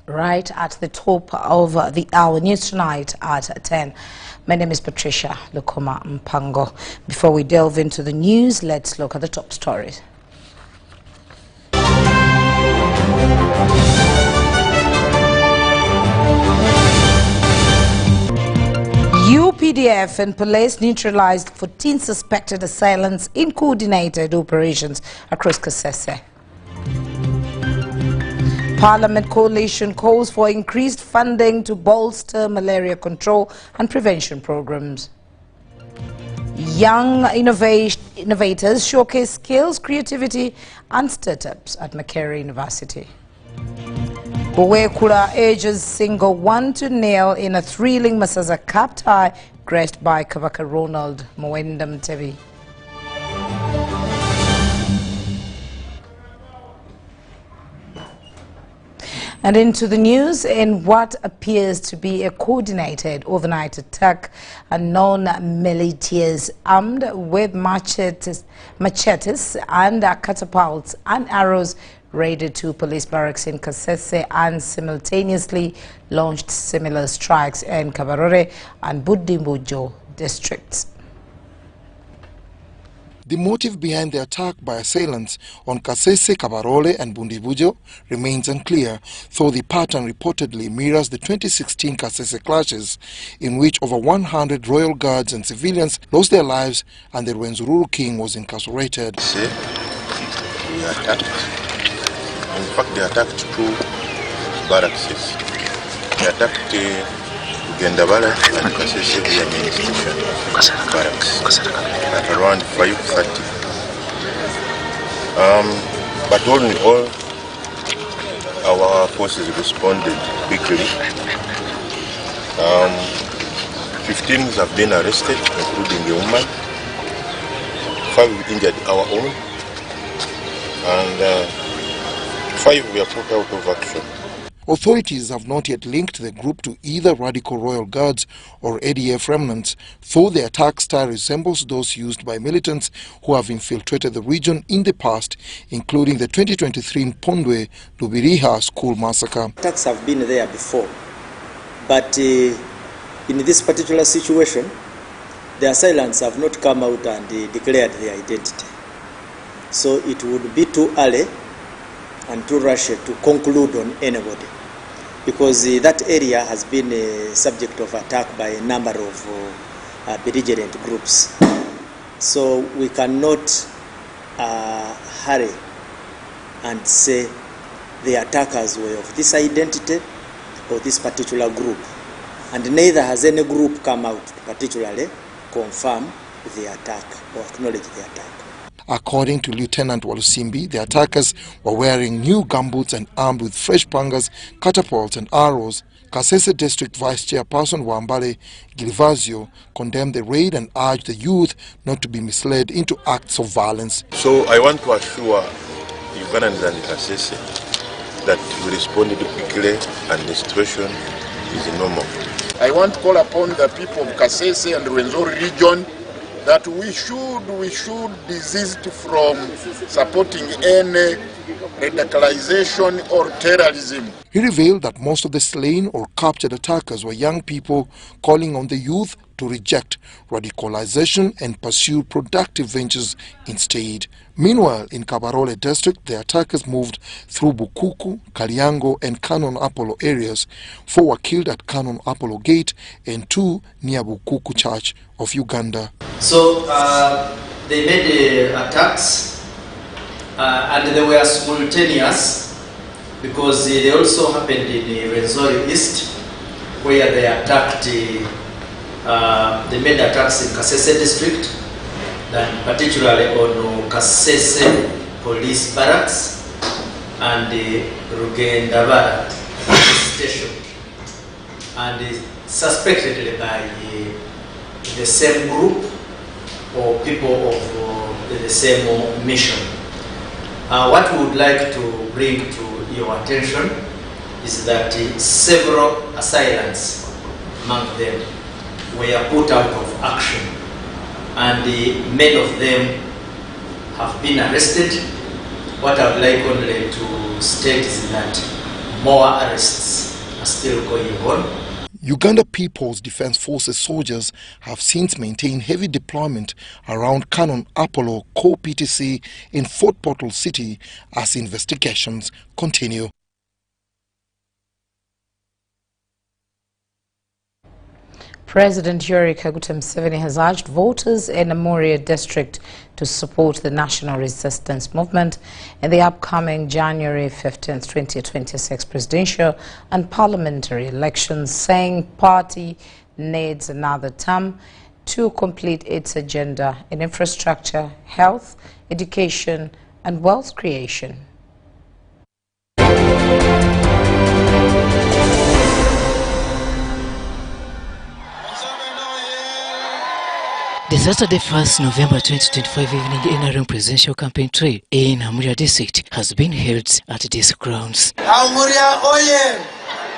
right at the top of the hour. News tonight at 10. My name is Patricia Lukoma Mpango. Before we delve into the news, let's look at the top stories. UPDF and police neutralized 14 suspected assailants in coordinated operations across Kasese. Parliament coalition calls for increased funding to bolster malaria control and prevention programs. Young innovators showcase skills, creativity and startups at Makerere University. Bowekura urges single 1-0 in a thrilling Masaza Cup tie graced by Kabaka Ronald Mwenda Mtevi. And into the news, in what appears to be a coordinated overnight attack, unknown militias armed with machetes and catapults and arrows raided two police barracks in Kasese and simultaneously launched similar strikes in Kabarore and Buddimbujo districts. The motive behind the attack by assailants on Kasese, Kabarole and Bundibujo remains unclear, though the pattern reportedly mirrors the 2016 Kasese clashes, in which over 100 royal guards and civilians lost their lives and the Rwenzururu king was incarcerated. We attacked. In fact, they attacked two barracks. They attacked Gendabala and Kasese main station barracks at around 5:30. But all in all, our forces responded quickly. 15 have been arrested, including the woman. 5 injured our own, and 5 were put out of action. Authorities have not yet linked the group to either Radical Royal Guards or ADF remnants, though the attack style resembles those used by militants who have infiltrated the region in the past, including the 2023 Mpondwe Lubiriha school massacre. Attacks have been there before, but in this particular situation, the assailants have not come out and declared their identity. So it would be too early and too rushed to conclude on anybody, because that area has been a subject of attack by a number of belligerent groups. So we cannot hurry and say the attackers were of this identity or this particular group, and neither has any group come out to particularly confirm the attack or acknowledge the attack. According to Lieutenant Walusimbi, the attackers were wearing new gumboots and armed with fresh pangas, catapults and arrows. Kasese District Vice Chairperson Wambale Gilvazio condemned the raid and urged the youth not to be misled into acts of violence. So I want to assure Ugandans and Kasese that we responded quickly and the situation is normal. I want to call upon the people of Kasese and Rwenzori region that we should desist from supporting any radicalization or terrorism. He revealed that most of the slain or captured attackers were young people, calling on the youth to reject radicalization and pursue productive ventures instead. Meanwhile, in Kabarole district, the attackers moved through Bukuku, Kaliango and Canon Apollo areas. 4 were killed at Canon Apollo Gate and 2 near Bukuku Church of Uganda. So they made attacks and they were simultaneous, because they also happened in Rwenzori East, where they attacked, they made attacks in Kasese district, and particularly on Kasese police barracks and Rugendabara station, and suspected by the same group or people of the same mission. What we would like to bring to your attention is that several assailants among them were put out of action, and many of them have been arrested. What I would like only to state is that more arrests are still going on. Uganda People's Defence Forces soldiers have since maintained heavy deployment around Canon Apollo Co-PTC in Fort Portal City as investigations continue. President Yoweri Kaguta Museveni has urged voters in Amuria district to support the National Resistance Movement in the upcoming January 15, 2026 presidential and parliamentary elections, saying party needs another term to complete its agenda in infrastructure, health, education, and wealth creation. The Saturday 1st November 2025 evening NRM presidential campaign trail in Amuria district has been held at these grounds. Amuria Oye!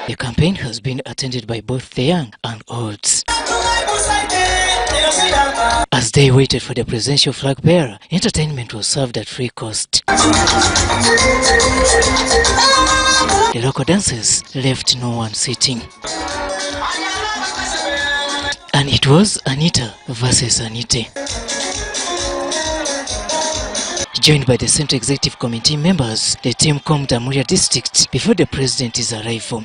The campaign has been attended by both the young and olds. As they waited for the presidential flag bearer, entertainment was served at free cost. The local dancers left no one sitting. And it was Anita versus Anite. Joined by the Central Executive Committee members, the team combed Amuria district before the president's arrival. And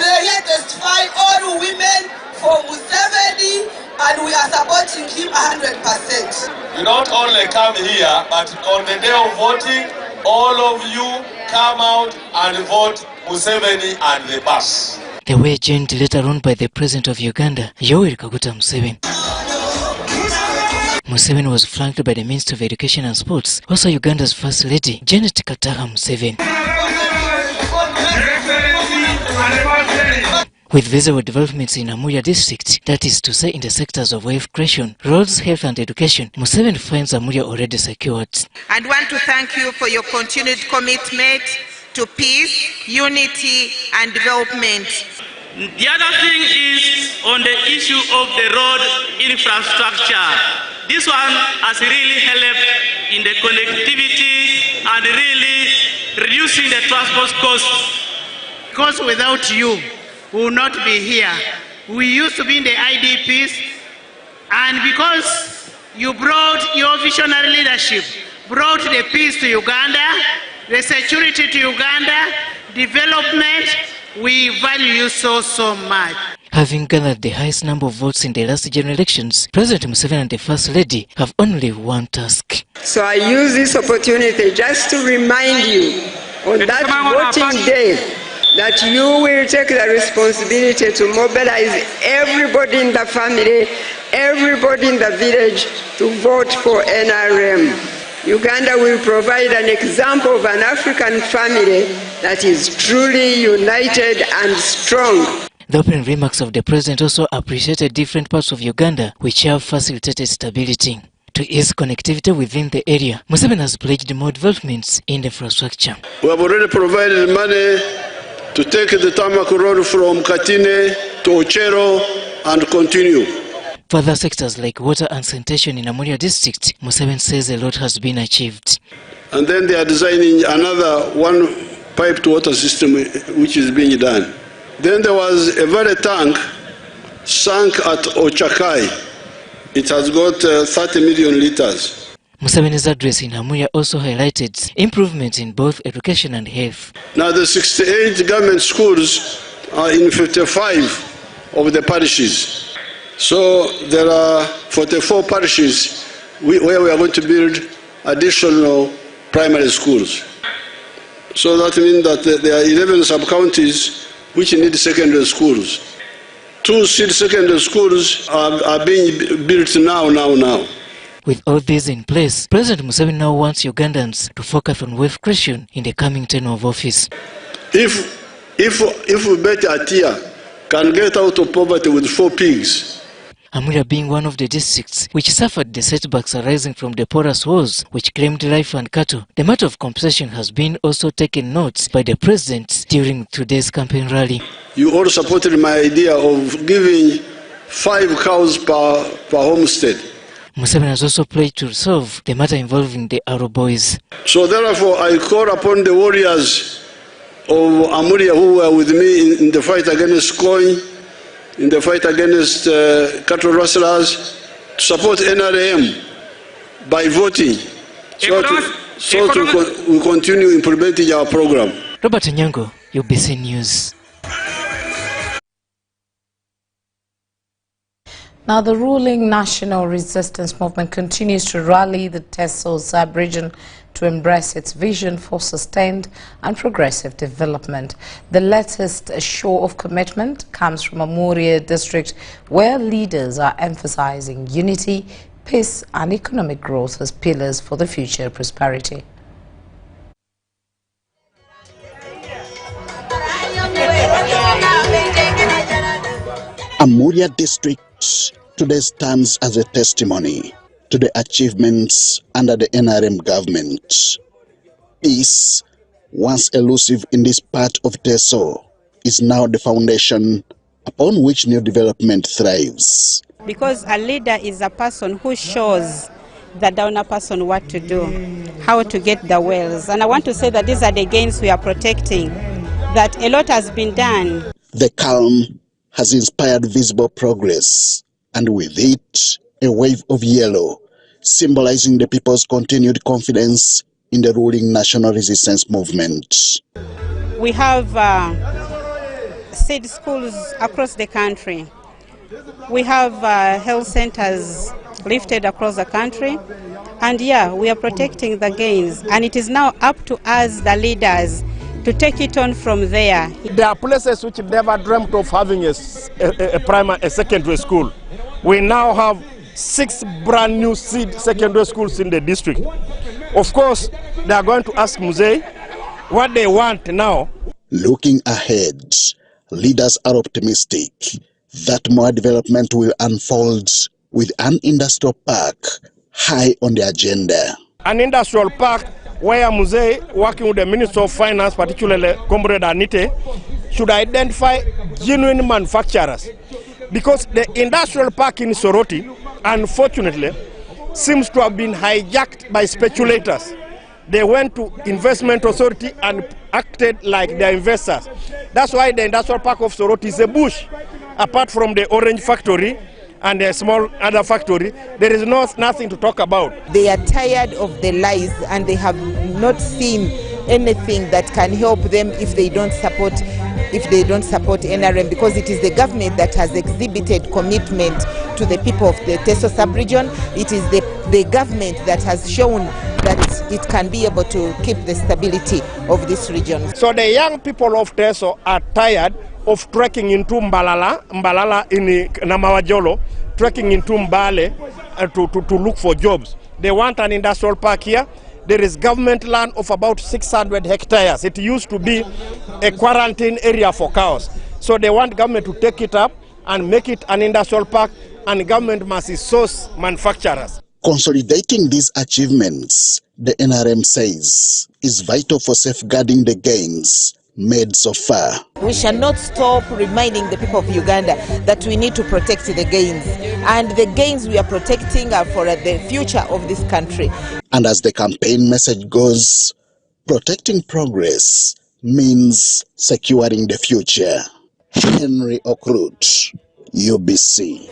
they here testify all women for Museveni, and we are supporting him 100%. You don't only come here, but on the day of voting, all of you come out and vote Museveni and the bus. They were joined later on by the President of Uganda, Yoweri Kaguta Museveni. Museveni was flanked by the Minister of Education and Sports, also Uganda's First Lady, Janet Kataha Museveni. With visible developments in Amuria district, that is to say in the sectors of wealth creation, roads, health and education, Museveni finds Amuria already secured. I want to thank you for your continued commitment to peace, unity and development. The other thing is on the issue of the road infrastructure. This one has really helped in the connectivity and really reducing the transport costs. Because without you, we will not be here. We used to be in the IDPs, and because you brought your visionary leadership, brought the peace to Uganda, the security to Uganda, development, we value you so much. Having gathered the highest number of votes in the last general elections, President Museveni and the First Lady have only one task. So I use this opportunity just to remind you on that voting day that you will take the responsibility to mobilize everybody in the family, everybody in the village to vote for NRM. Uganda will provide an example of an African family that is truly united and strong. The opening remarks of the president also appreciated different parts of Uganda which have facilitated stability. To ease connectivity within the area, Museveni has pledged more developments in the infrastructure. We have already provided money to take the tarmac road from Katine to Ochero and continue. Further sectors like water and sanitation in Amuria district, Museveni says a lot has been achieved. And then they are designing another one pipe to water system which is being done. Then there was a very tank sunk at Ochakai. It has got 30 million liters. Museveni's address in Amuria also highlighted improvements in both education and health. Now the 68 government schools are in 55 of the parishes. So there are 44 parishes where we are going to build additional primary schools. So that means that there are 11 sub-counties which need secondary schools. 2 seed secondary schools are being built now. With all these in place, President Museveni now wants Ugandans to focus on wealth creation in the coming term of office. If Betty Atia can get out of poverty with 4 pigs. Amuria being one of the districts which suffered the setbacks arising from the porous wars which claimed life and cattle, the matter of compensation has been also taken note by the president during today's campaign rally. You all supported my idea of giving 5 cows per homestead. Museveni has also pledged to resolve the matter involving the Arrow boys. So therefore, I call upon the warriors of Amuria who were with me in the fight against Coin, in the fight against cattle rustlers, to support NRM by voting, so we continue implementing our program. Robert Nyango, UBC News. Now, the ruling National Resistance Movement continues to rally the Teso sub-region to embrace its vision for sustained and progressive development. The latest show of commitment comes from Amuria district, where leaders are emphasizing unity, peace and economic growth as pillars for the future prosperity. Amuria district today stands as a testimony to the achievements under the NRM government. Peace, once elusive in this part of Teso, is now the foundation upon which new development thrives. Because a leader is a person who shows the downer person what to do, how to get the wells. And I want to say that these are the gains we are protecting, that a lot has been done. The calm has inspired visible progress, and with it, a wave of yellow, symbolizing the people's continued confidence in the ruling National Resistance Movement. We have seed schools across the country. We have health centers lifted across the country. And yeah, we are protecting the gains. And it is now up to us, the leaders, to take it on from there. There are places which never dreamt of having a secondary school. We now have 6 brand new seed secondary schools in the district. Of course, they are going to ask Musei what they want now. Looking ahead, leaders are optimistic that more development will unfold with an industrial park high on the agenda. An industrial park where Musei, working with the Minister of Finance, particularly Comrade Anite, should identify genuine manufacturers. Because the industrial park in Soroti, unfortunately, seems to have been hijacked by speculators. They went to investment authority and acted like their investors. That's why the industrial park of Soroti is a bush. Apart from the orange factory and a small other factory, there is nothing to talk about. They are tired of the lies and they have not seen anything that can help them if they don't support NRM, because it is the government that has exhibited commitment to the people of the Teso sub-region. It is the government that has shown that it can be able to keep the stability of this region. So the young people of Teso are tired of trekking into Mbalala in Namawajolo, trekking into Mbale to look for jobs. They want an industrial park here. There is government land of about 600 hectares. It used to be a quarantine area for cows. So they want government to take it up and make it an industrial park, and government must source manufacturers. Consolidating these achievements, the NRM says, is vital for safeguarding the gains made so far. We shall not stop reminding the people of Uganda that we need to protect the gains. And the gains we are protecting are for the future of this country. And as the campaign message goes, protecting progress means securing the future. Henry Okrut, UBC.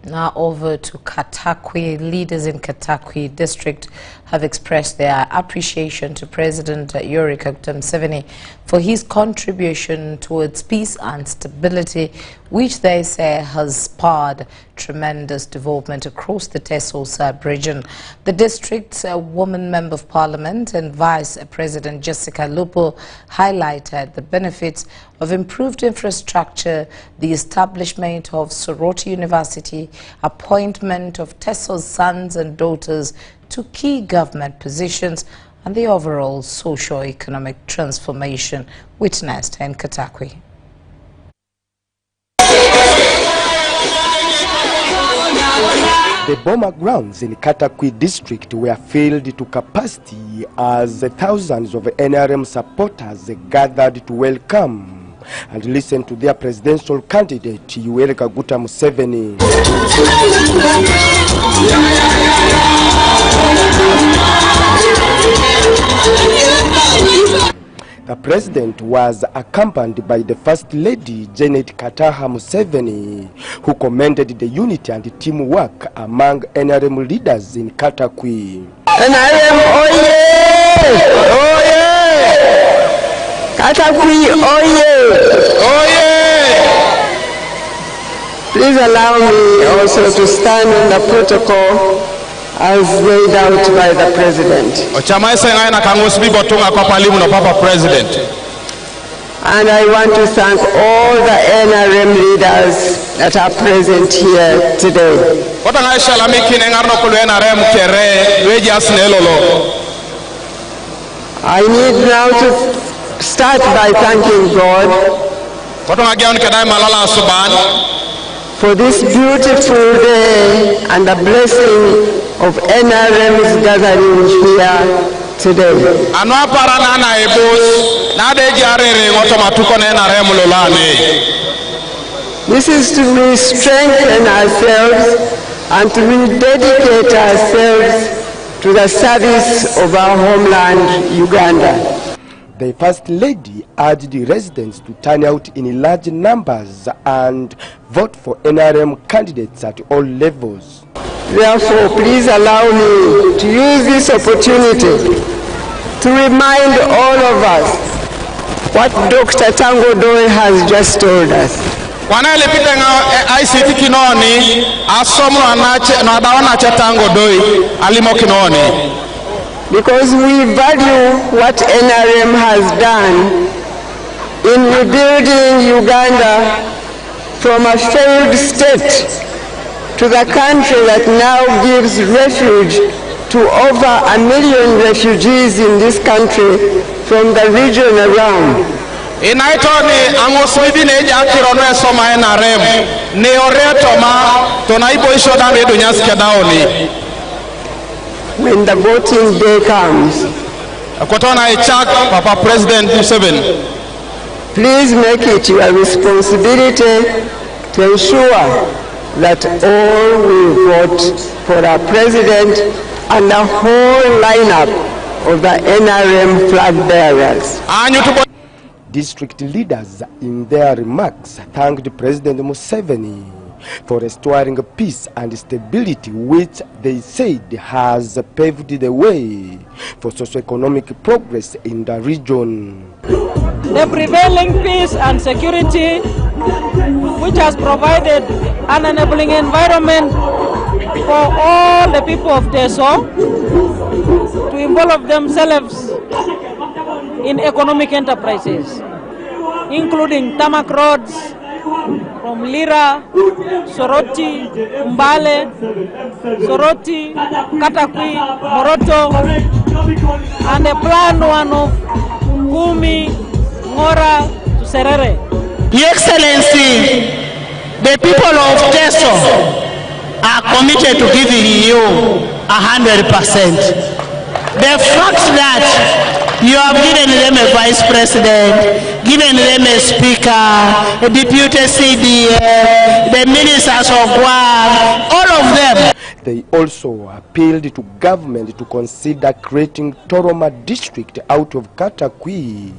Now over to Katakwi. Leaders in Katakwi district have expressed their appreciation to President Yoweri Kaguta Museveni for his contribution towards peace and stability, which they say has spurred tremendous development across the Teso sub-region. The district's woman member of parliament and Vice President Jessica Lupo highlighted the benefits of improved infrastructure, the establishment of Soroti University, appointment of Teso's sons and daughters to key government positions, and the overall socio-economic transformation witnessed in Katakwi. The Boma grounds in Katakwi district were filled to capacity as thousands of NRM supporters gathered to welcome and listened to their presidential candidate, Yoweri Kaguta Museveni. The president was accompanied by the First Lady, Janet Kataha Museveni, who commended the unity and teamwork among NRM leaders in Katakwi. NRM, oye! Oye! Katakwi, oye! Oye! Please allow me also to stand on the protocol as laid out by the President. And I want to thank all the NRM leaders that are present here today. I need now to start by thanking God for this beautiful day and the blessing of NRM's gathering here today. This is to strengthen ourselves and to rededicate ourselves to the service of our homeland, Uganda. The First Lady urged the residents to turn out in large numbers and vote for NRM candidates at all levels. Therefore, please allow me to use this opportunity to remind all of us what Dr. Tango Doi has just told us. Because we value what NRM has done in rebuilding Uganda from a failed state to the country that now gives refuge to over 1 million refugees in this country from the region around. When the voting day comes, please make it your responsibility to ensure that all will vote for our president and the whole lineup of the NRM flag bearers. District leaders in their remarks thanked President Museveni for restoring peace and stability, which they said has paved the way for socio-economic progress in the region. The prevailing peace and security, which has provided an enabling environment for all the people of Teso to involve themselves in economic enterprises, including tarmac roads from Lira, Soroti, Mbale, Soroti, Katakwi, Moroto, and a planned one of Gumi, Ngora to Serere. Your Excellency, the people of Teso are committed to giving you 100%. The fact that you have given them a vice president, given them a speaker, a deputy CDF, the ministers of work, all of them. They also appealed to government to consider creating Toroma district out of Katakwi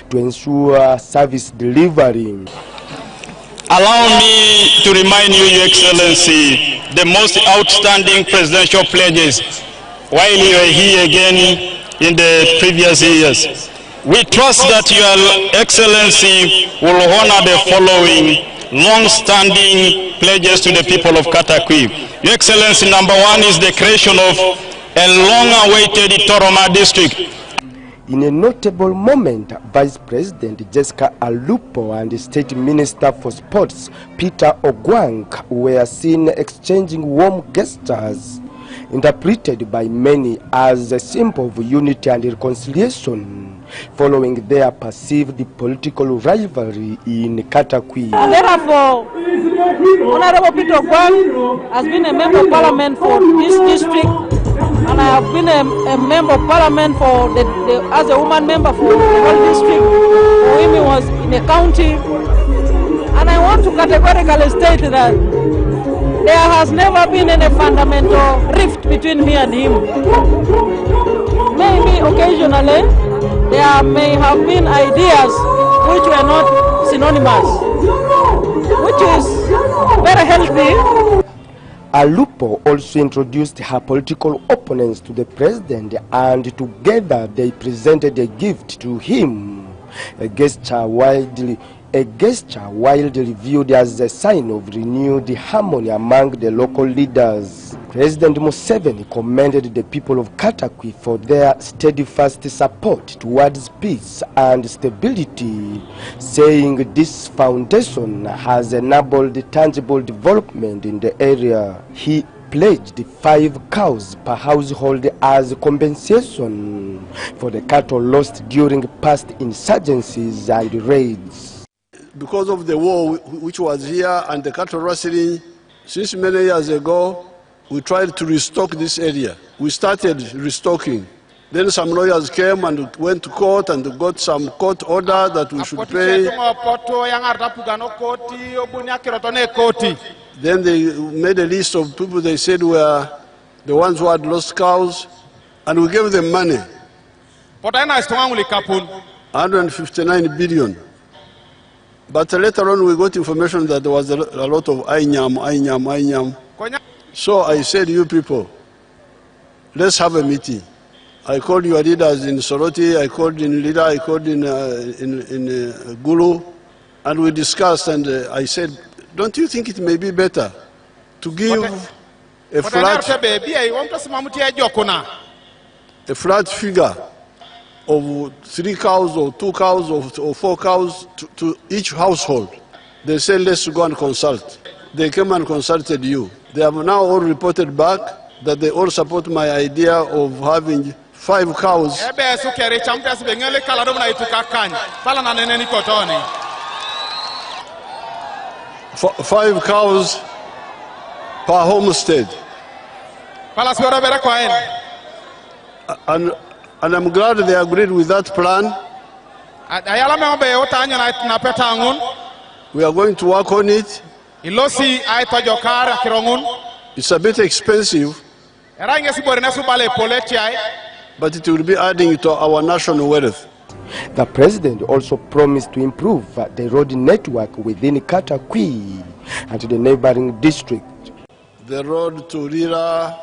to ensure service delivery. Allow me to remind you, Your Excellency, the most outstanding presidential pledges while you are here again in the previous years. We trust that Your Excellency will honor the following long-standing pledges to the people of Katakwi. Your Excellency, number one is the creation of a long-awaited Toroma district. In a notable moment, Vice President Jessica Alupo and State Minister for Sports Peter Ogwang were seen exchanging warm gestures, interpreted by many as a symbol of unity and reconciliation, following their perceived political rivalry in Katakwi. And therefore, Honorable Peter Ogwang has been a member of parliament for this district, and I have been a member of parliament for as a woman member for the whole district. For him, he was in the county. And I want to categorically state that there has never been any fundamental rift between me and him. Maybe occasionally there may have been ideas which were not synonymous, which is very healthy. Alupo also introduced her political opponents to the president, and together they presented a gift to him, a gesture widely viewed as a sign of renewed harmony among the local leaders. President Museveni commended the people of Katakwi for their steadfast support towards peace and stability, saying this foundation has enabled tangible development in the area. He pledged 5 cows per household as compensation for the cattle lost during past insurgencies and raids. Because of the war which was here and the cattle rustling, since many years ago, we tried to restock this area. We started restocking. Then some lawyers came and went to court and got some court order that we should pay. Then they made a list of people they said were the ones who had lost cows, and we gave them money. 159 billion. But later on we got information that there was a lot of Ainyam. So I said, you people, let's have a meeting. I called your leaders in Soroti, I called in Lida, I called in Gulu, and we discussed, and I said, don't you think it may be better to give a flat figure of 3 cows or 2 cows or 4 cows to each household? They said, let's go and consult. They came and consulted you. They have now all reported back that they all support my idea of having 5 cows. 5 cows per homestead. And I'm glad they agreed with that plan. We are going to work on it. It's a bit expensive, but it will be adding to our national wealth. The president also promised to improve the road network within Katakwi and the neighboring district. The road to Lira,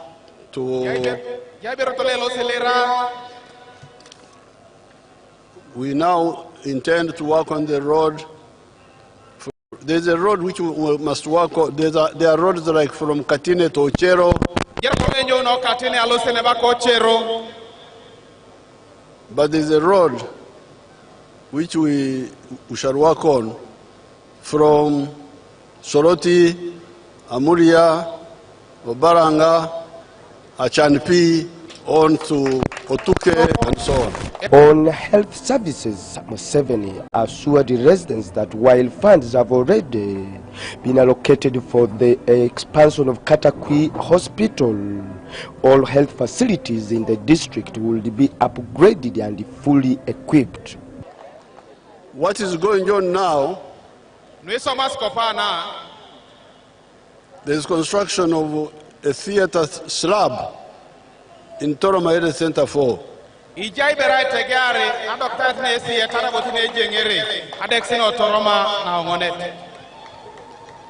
we now intend to work on the road. There's a road which we must work on. There are roads like from Katine to Ochero. But there's a road which we shall work on from Soroti, Amuria, Obaranga, Achanpi, on to Otuke, and so on. On health services, Museveni assured the residents that while funds have already been allocated for the expansion of Katakwi Hospital, all health facilities in the district will be upgraded and fully equipped. What is going on now? There is construction of a theater slab in Toroma Health Center 4.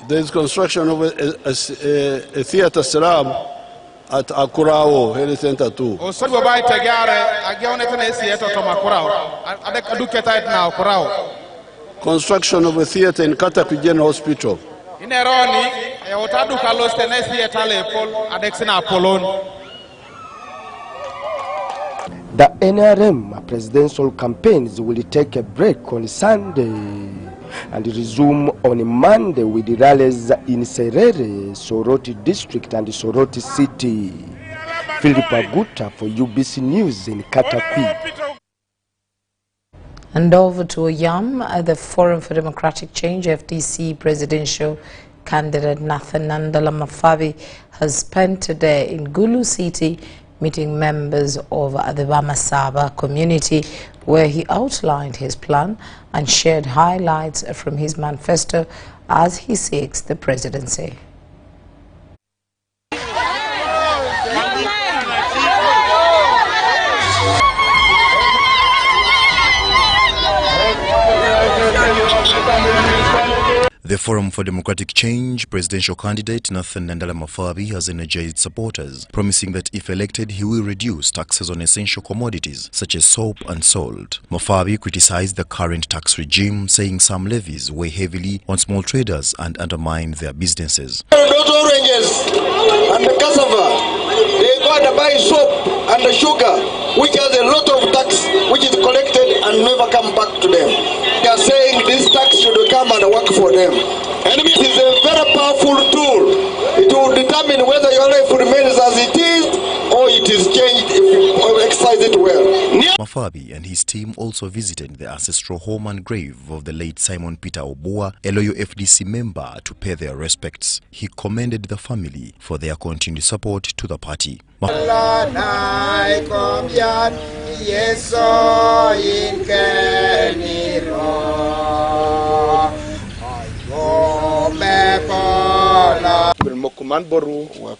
There is construction of a theater slab at Akurao Health Center 2. Construction of a theater in Katakwi General Hospital. The NRM presidential campaigns will take a break on Sunday and resume on Monday with rallies in Serere, Soroti District and Soroti City. Philip Aguta for UBC News in Katakwi. And over to Oyam, the Forum for Democratic Change, FDC presidential candidate Nathan Nandala Mafabi has spent today in Gulu City meeting members of the Vamasaba community, where he outlined his plan and shared highlights from his manifesto as he seeks the presidency. The Forum for Democratic Change presidential candidate Nathan Nandala Mafabi has energized supporters, promising that if elected, he will reduce taxes on essential commodities such as soap and salt. Mafabi criticized the current tax regime, saying some levies weigh heavily on small traders and undermine their businesses. Those oranges and the cassava, they go and buy soap and the sugar, which has a lot of tax which is collected and never come back to them. They are saying this tax should come and work for them. And it is a very powerful tool. It will determine whether your life remains as it is or it is changed if you exercise it well. Mafabi and his team also visited the ancestral home and grave of the late Simon Peter Obua, a loyal FDC member, to pay their respects. He commended the family for their continued support to the party. We are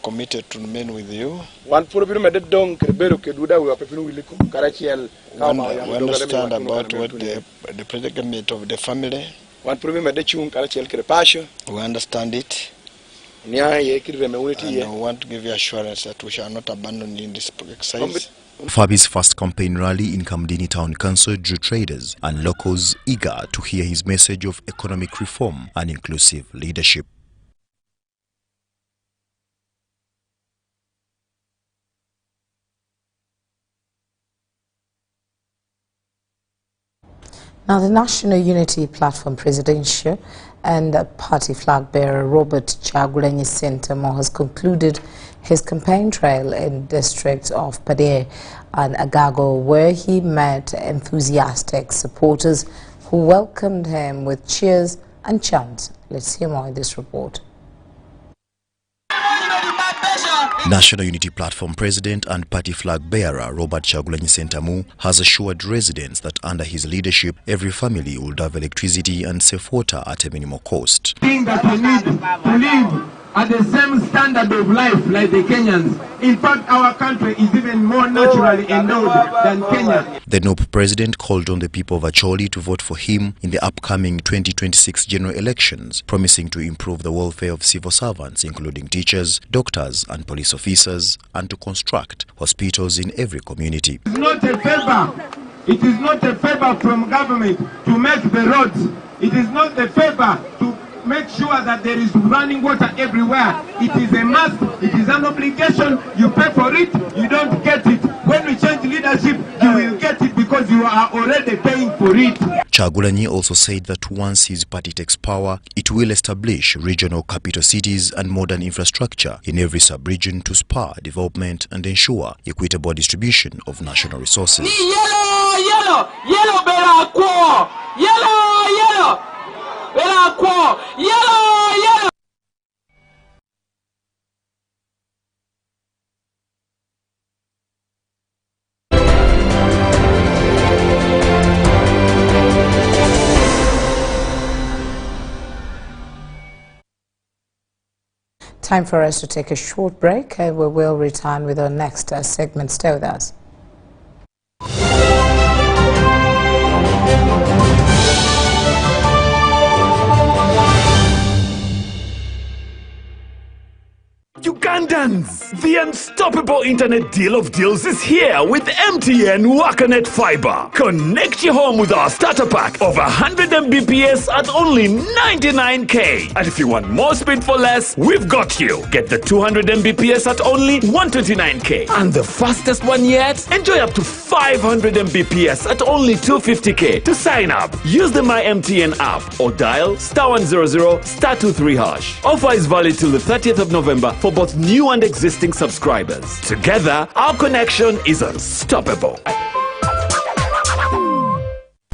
committed to remain with you. We understand about what the predicament of the family. We understand it. And we want to give you assurance that we shall not abandon you in this exercise. Fabi's first campaign rally in Kamdini Town Council drew traders and locals eager to hear his message of economic reform and inclusive leadership. Now, the National Unity Platform Presidential and party flag bearer Robert Kyagulanyi Ssentamu has concluded his campaign trail in districts of Padere and Agago, where he met enthusiastic supporters who welcomed him with cheers and chants. Let's hear more in this report. National Unity Platform President and party flag bearer Robert Kyagulanyi Ssentamu has assured residents that under his leadership, every family will have electricity and safe water at a minimal cost. That we need to live at the same standard of life like the Kenyans. In fact, our country is even more naturally endowed than Kenya. The NOP president called on the people of Acholi to vote for him in the upcoming 2026 general elections, promising to improve the welfare of civil servants, including teachers, doctors and police officers, and to construct hospitals in every community. It is not a favor. It is not a favor from government to make the roads. It is not a favor to make sure that there is running water everywhere. It is a must. It is an obligation. You pay for it, you don't get it. When we change leadership, you will get it because you are already paying for it. Kyagulanyi also said that once his party takes power, it will establish regional capital cities and modern infrastructure in every sub-region to spur development and ensure equitable distribution of national resources. Yellow, yellow, yellow, yellow, yellow. Yellow, yellow. Time for us to take a short break. We will return with our next segment. Stay with us. Ugandans, the unstoppable internet deal of deals is here with MTN Wakanet Fiber. Connect your home with our starter pack of 100 Mbps at only 99k. And if you want more speed for less, we've got you. Get the 200 Mbps at only 129k. And the fastest one yet? Enjoy up to 500 Mbps at only 250k. To sign up, use the My MTN app or dial *100 *23#. Offer is valid till the 30th of November for both new and existing subscribers. Together, our connection is unstoppable.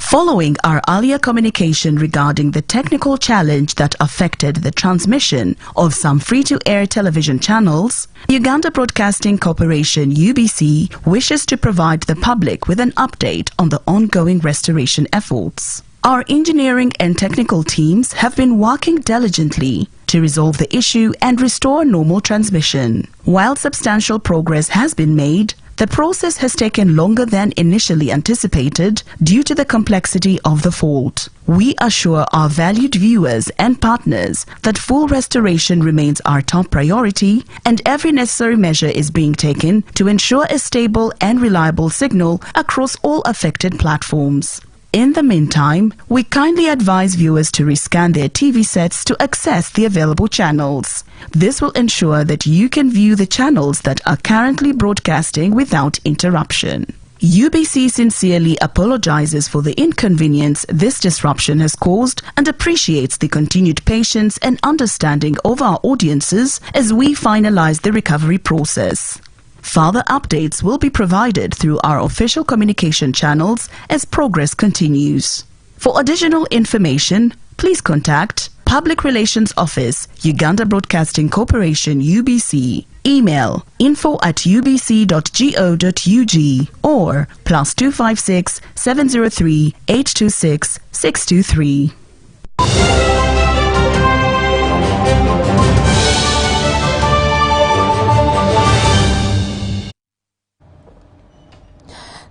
Following our earlier communication regarding the technical challenge that affected the transmission of some free-to-air television channels, Uganda Broadcasting Corporation UBC wishes to provide the public with an update on the ongoing restoration efforts. Our engineering and technical teams have been working diligently to resolve the issue and restore normal transmission. While substantial progress has been made, the process has taken longer than initially anticipated due to the complexity of the fault. We assure our valued viewers and partners that full restoration remains our top priority and every necessary measure is being taken to ensure a stable and reliable signal across all affected platforms. In the meantime, we kindly advise viewers to rescan their TV sets to access the available channels. This will ensure that you can view the channels that are currently broadcasting without interruption. UBC sincerely apologizes for the inconvenience this disruption has caused and appreciates the continued patience and understanding of our audiences as we finalize the recovery process. Further updates will be provided through our official communication channels as progress continues. For additional information, please contact Public Relations Office, Uganda Broadcasting Corporation UBC. Email info@ubc.go.ug or +256 703 826 623.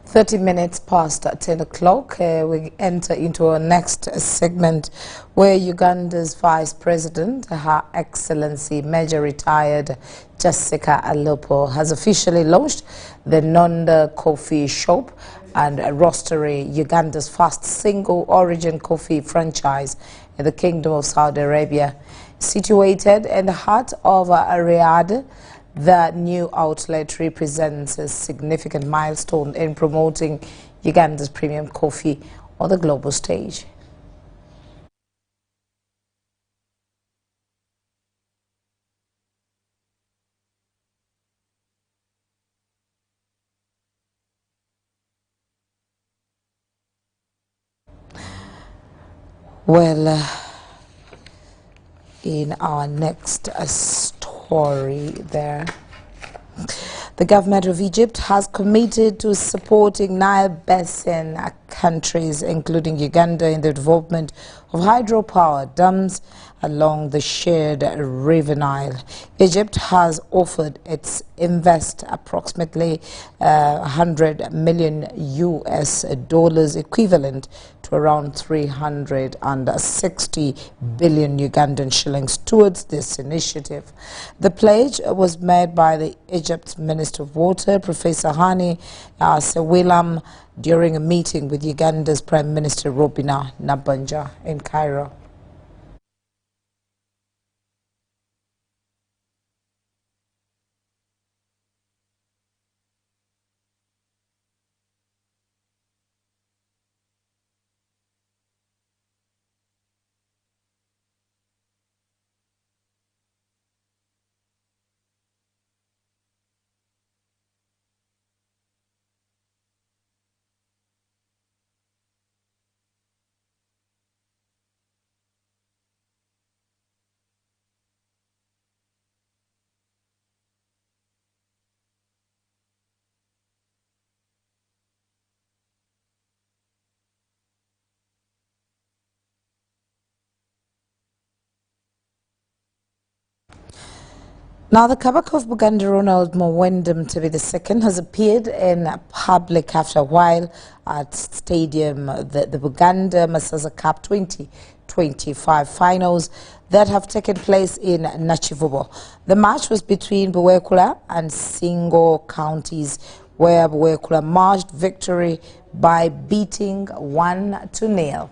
30 minutes past 10 o'clock, we enter into our next segment where Uganda's Vice President, Her Excellency Major Retired Jessica Alupo, has officially launched the Nonda Coffee Shop and Roastery, Uganda's first single-origin coffee franchise in the Kingdom of Saudi Arabia. Situated in the heart of Riyadh, the new outlet represents a significant milestone in promoting Uganda's premium coffee on the global stage. Well, in our next story there, the government of Egypt has committed to supporting Nile Basin countries, including Uganda, in the development of hydropower dams along the shared River Nile. Egypt has offered its invest approximately $100 million equivalent to around 360 billion Ugandan shillings towards this initiative. The pledge was made by the Egypt's Minister of Water, Professor Hani Sewilam, during a meeting with Uganda's Prime Minister Robina Nabanja in Cairo. Now, the Kabaka of Buganda, Ronald Muwendem to be the second, has appeared in public after a while at Stadium, the Buganda Masaza Cup 2025 finals that have taken place in Nachivubo. The match was between Buwekula and Singo counties, where Buwekula marched victory by beating 1-0.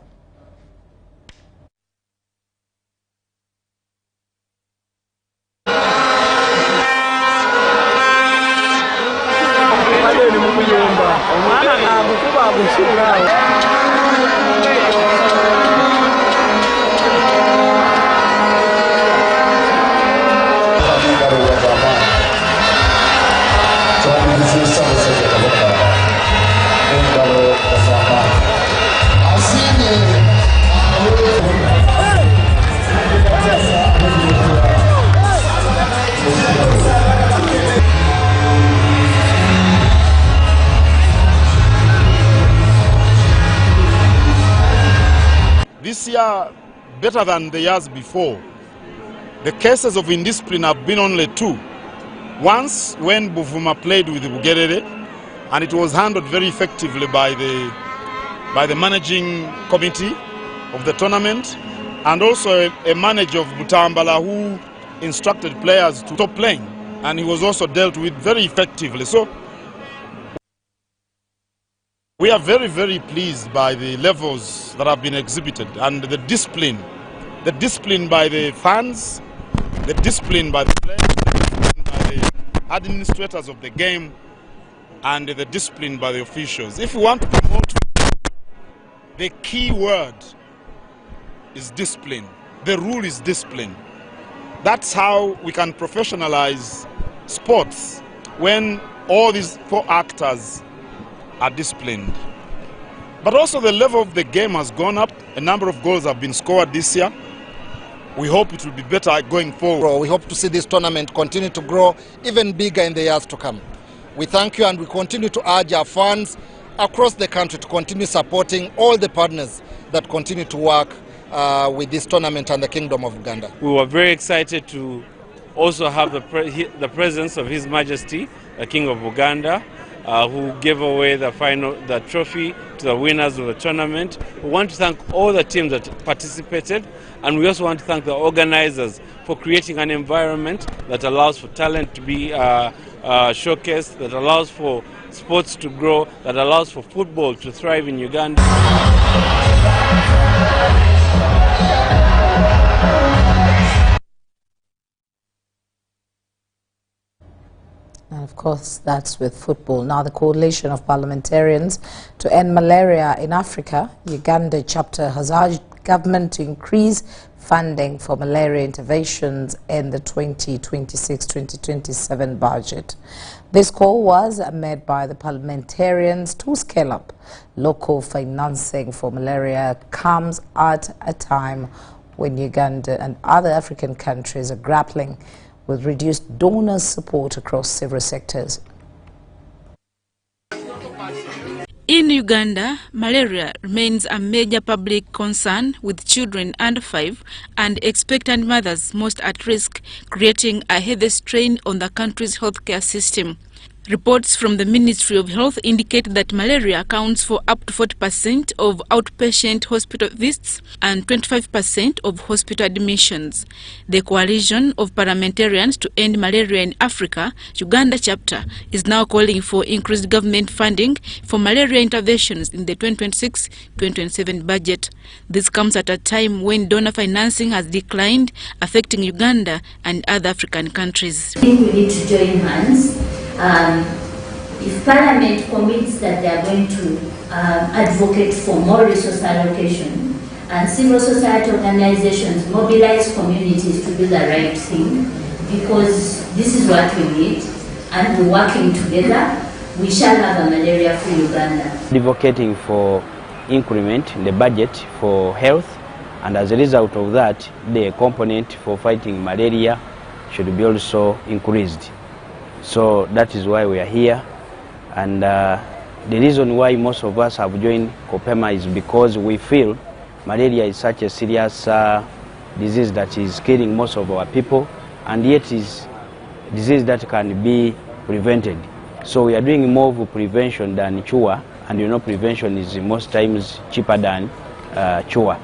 As year better than the years before. The cases of indiscipline have been only 2. Once when Buvuma played with Bugerere, and it was handled very effectively by the managing committee of the tournament, and also a manager of Butambala who instructed players to stop playing, and he was also dealt with very effectively. So we are very, very pleased by the levels that have been exhibited and the discipline by the fans, the discipline by the players, the discipline by the administrators of the game, and the discipline by the officials. If we want to promote, the key word is discipline. The rule is discipline. That's how we can professionalize sports, when all these 4 actors are disciplined. But also the level of the game has gone up. A number of goals have been scored this year. We hope it will be better going forward. We hope to see this tournament continue to grow even bigger in the years to come. We thank you, and we continue to urge our fans across the country to continue supporting all the partners that continue to work with this tournament and the Kingdom of Uganda. We were very excited to also have the presence of His Majesty, the King of Uganda, who gave away the trophy to the winners of the tournament. We want to thank all the teams that participated, and we also want to thank the organizers for creating an environment that allows for talent to be showcased, that allows for sports to grow, that allows for football to thrive in Uganda. And of course, that's with football. Now, the Coalition of Parliamentarians to End Malaria in Africa, Uganda chapter, has urged government to increase funding for malaria interventions in the 2026-2027 budget. This call was made by the parliamentarians to scale up local financing for malaria comes at a time when Uganda and other African countries are grappling with reduced donor support across several sectors. In Uganda, malaria remains a major public concern, with children under 5 and expectant mothers most at risk, creating a heavy strain on the country's healthcare system. Reports from the Ministry of Health indicate that malaria accounts for up to 40% of outpatient hospital visits and 25% of hospital admissions. The Coalition of Parliamentarians to End Malaria in Africa, Uganda chapter, is now calling for increased government funding for malaria interventions in the 2026-2027 budget. This comes at a time when donor financing has declined, affecting Uganda and other African countries. I think we need to join hands. If Parliament commits that they are going to advocate for more resource allocation, and civil society organizations mobilize communities to do the right thing, because this is what we need, and we're working together, we shall have a malaria-free Uganda. Advocating for increment in the budget for health, and as a result of that, the component for fighting malaria should be also increased. So that is why we are here, and the reason why most of us have joined COPEMA is because we feel malaria is such a serious disease that is killing most of our people, and yet is a disease that can be prevented. So we are doing more of prevention than cure, and you know prevention is most times cheaper than cure.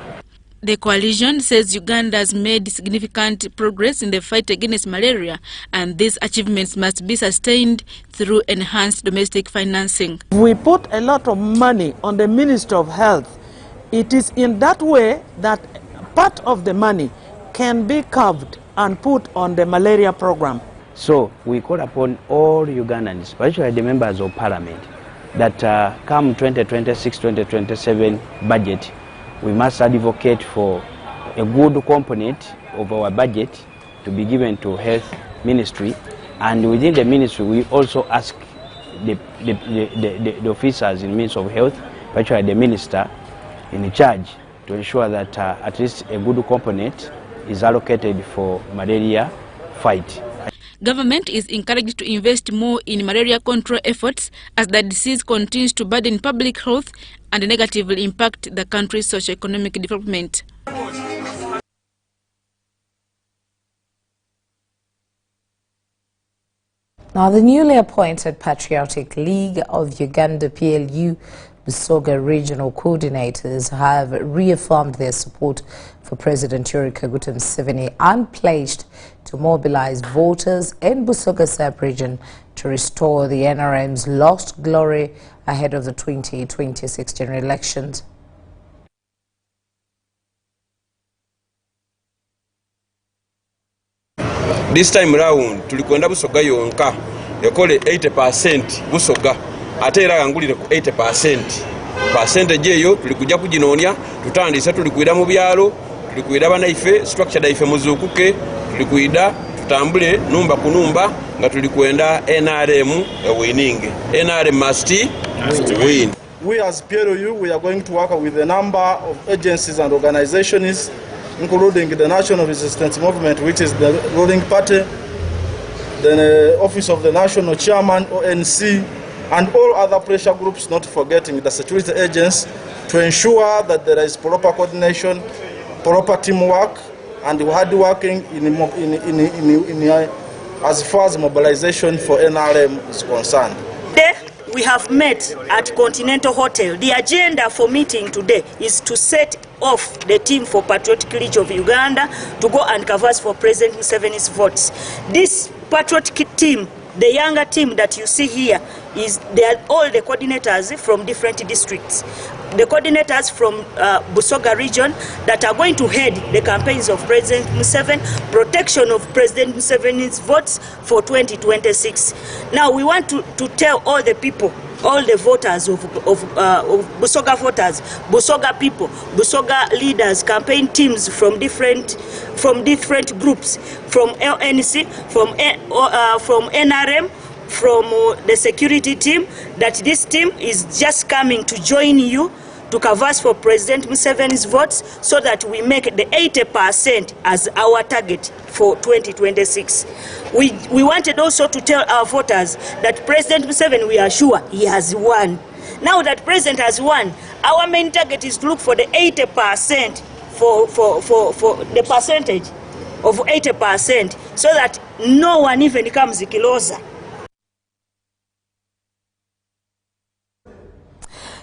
The coalition says Uganda has made significant progress in the fight against malaria, and these achievements must be sustained through enhanced domestic financing. We put a lot of money on the Ministry of Health. It is in that way that part of the money can be carved and put on the malaria program. So we call upon all Ugandans, especially the members of Parliament, that come 2026-2027 budget, we must advocate for a good component of our budget to be given to Health Ministry, and within the ministry we also ask the officers in Ministry of Health, especially the minister in charge, to ensure that at least a good component is allocated for malaria fight. Government is encouraged to invest more in malaria control efforts as the disease continues to burden public health and negatively impact the country's socio-economic development. Now, the newly appointed Patriotic League of Uganda PLU Busoga regional coordinators have reaffirmed their support for President Yoweri Kaguta Museveni and pledged to mobilize voters in Busoga sub-region to restore the NRM's lost glory ahead of the 2026 general elections. This time round tulikwenda Busoga yonka yakole 80% Busoga ate era yangulire ku 80%. Percentage eyo tulikuja kujinonya tutandisa tulikuida mu byalo tulikuida banaife structure daife muzukuke tulikuida tutambule numba kunumba nga tulikwenda NRM winning. NRM must win. We as PLU, we are going to work with a number of agencies and organizations, including the National Resistance Movement, which is the ruling party, the Office of the National Chairman, ONC, and all other pressure groups, not forgetting the security agents, to ensure that there is proper coordination, proper teamwork, and hard working as far as mobilization for NRM is concerned. Today, we have met at Continental Hotel. The agenda for meeting today is to set off the team for Patriotic League of Uganda to go and canvass for President Museveni's votes. This Patriotic team, the younger team that you see here, they are all the coordinators from different districts. The coordinators from Busoga region that are going to head the campaigns of President Museveni, protection of President Museveni's votes for 2026. Now we want to tell all the people, all the voters of Busoga voters, Busoga people, Busoga leaders, campaign teams from different groups, from LNC, from NRM, from the security team, that this team is just coming to join you to canvass for President Museveni's votes so that we make the 80% as our target for 2026. We wanted also to tell our voters that President Museveni, we are sure he has won. Now that President has won, our main target is to look for the 80% for the percentage of 80% so that no one even comes closer.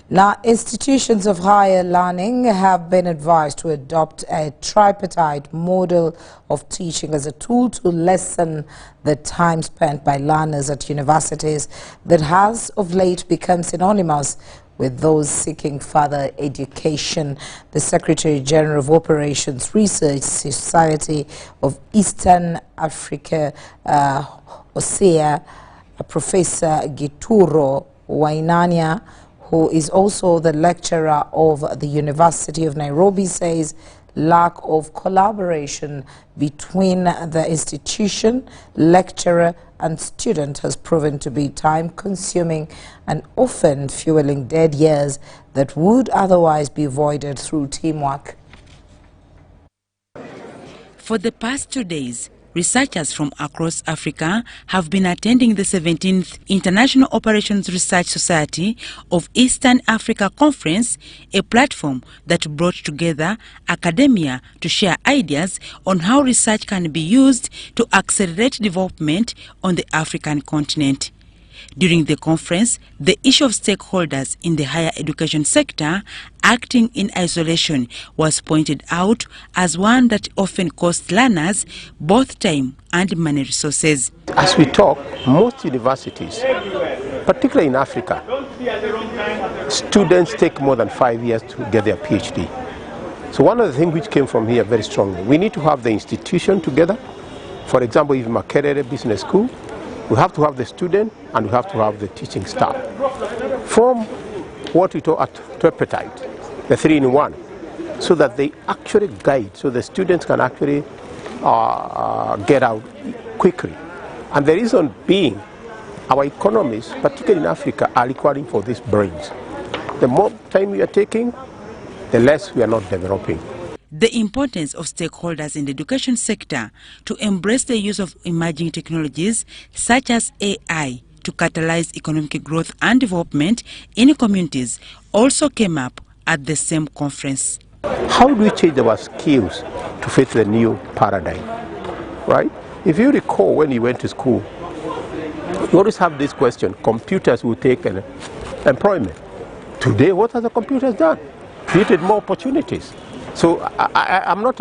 Now, institutions of higher learning have been advised to adopt a tripartite model of teaching as a tool to lessen the time spent by learners at universities that has of late become synonymous with those seeking further education. The Secretary General of Operations Research Society of Eastern Africa, OSEA, Professor Gituro Wainania, who is also the lecturer of the University of Nairobi, says lack of collaboration between the institution, lecturer and student has proven to be time-consuming and often fueling dead years that would otherwise be avoided through teamwork. For the past 2 days, researchers from across Africa have been attending the 17th International Operations Research Society of Eastern Africa Conference, a platform that brought together academia to share ideas on how research can be used to accelerate development on the African continent. During the conference, the issue of stakeholders in the higher education sector acting in isolation was pointed out as one that often costs learners both time and money resources. As we talk, most universities, particularly in Africa, students take more than 5 years to get their PhD. So one of the things which came from here very strongly, we need to have the institution together. For example, even Makerere Business School, we have to have the student and we have to have the teaching staff. Form what we call a tripartite, the 3-in-1, so that they actually guide, so the students can actually get out quickly. And the reason being, our economies, particularly in Africa, are requiring for these brains. The more time we are taking, the less we are not developing. The importance of stakeholders in the education sector to embrace the use of emerging technologies such as AI to catalyze economic growth and development in communities also came up at the same conference. How do we change our skills to fit the new paradigm, right? If you recall when you went to school, you always have this question, computers will take employment. Today, what have the computers done? Created more opportunities. So I'm not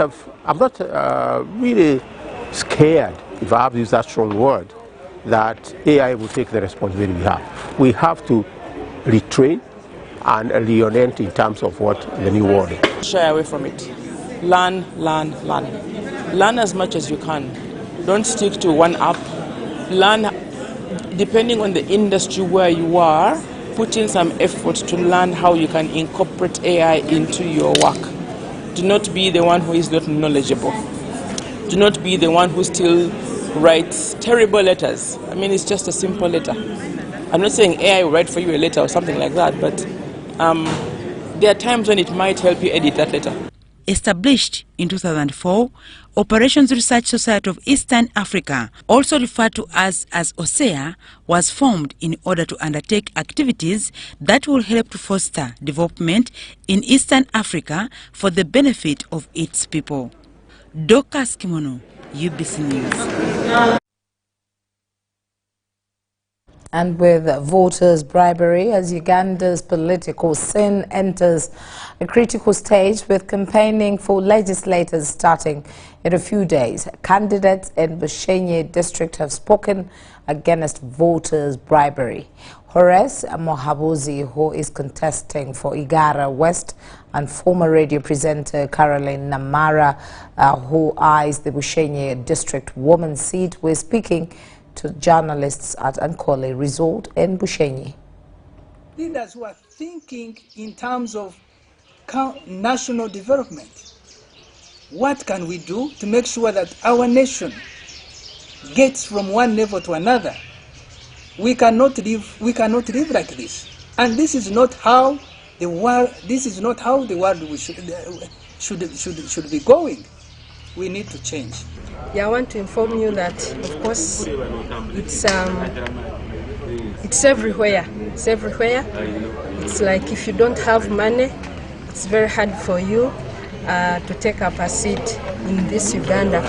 really scared, if I have to use that strong word, that AI will take the responsibility we have. We have to retrain and reorient in terms of what the new world is. Shy away from it. Learn, learn, learn. Learn as much as you can. Don't stick to one app. Learn, depending on the industry where you are, put in some effort to learn how you can incorporate AI into your work. Do not be the one who is not knowledgeable. Do not be the one who still writes terrible letters. I mean, it's just a simple letter. I'm not saying AI will write for you a letter or something like that, but there are times when it might help you edit that letter. Established in 2004, Operations Research Society of Eastern Africa, also referred to as OSEA, was formed in order to undertake activities that will help to foster development in Eastern Africa for the benefit of its people. Dorcas Kimono, UBC News. And with voters' bribery, as Uganda's political scene enters a critical stage with campaigning for legislators starting in a few days, candidates in Bushenyi district have spoken against voters' bribery. Horace Mohabuzi, who is contesting for Igara West, and former radio presenter Caroline Namara, who eyes the Bushenyi district woman seat, were speaking to journalists at Ankole Resort in Bushenyi. Leaders who are thinking in terms of national development. What can we do to make sure that our nation gets from one level to another? We cannot live like this. And this is not how the world should be going. We need to change. Yeah, I want to inform you that, of course, it's everywhere. It's everywhere. It's like if you don't have money, it's very hard for you to take up a seat in this Uganda.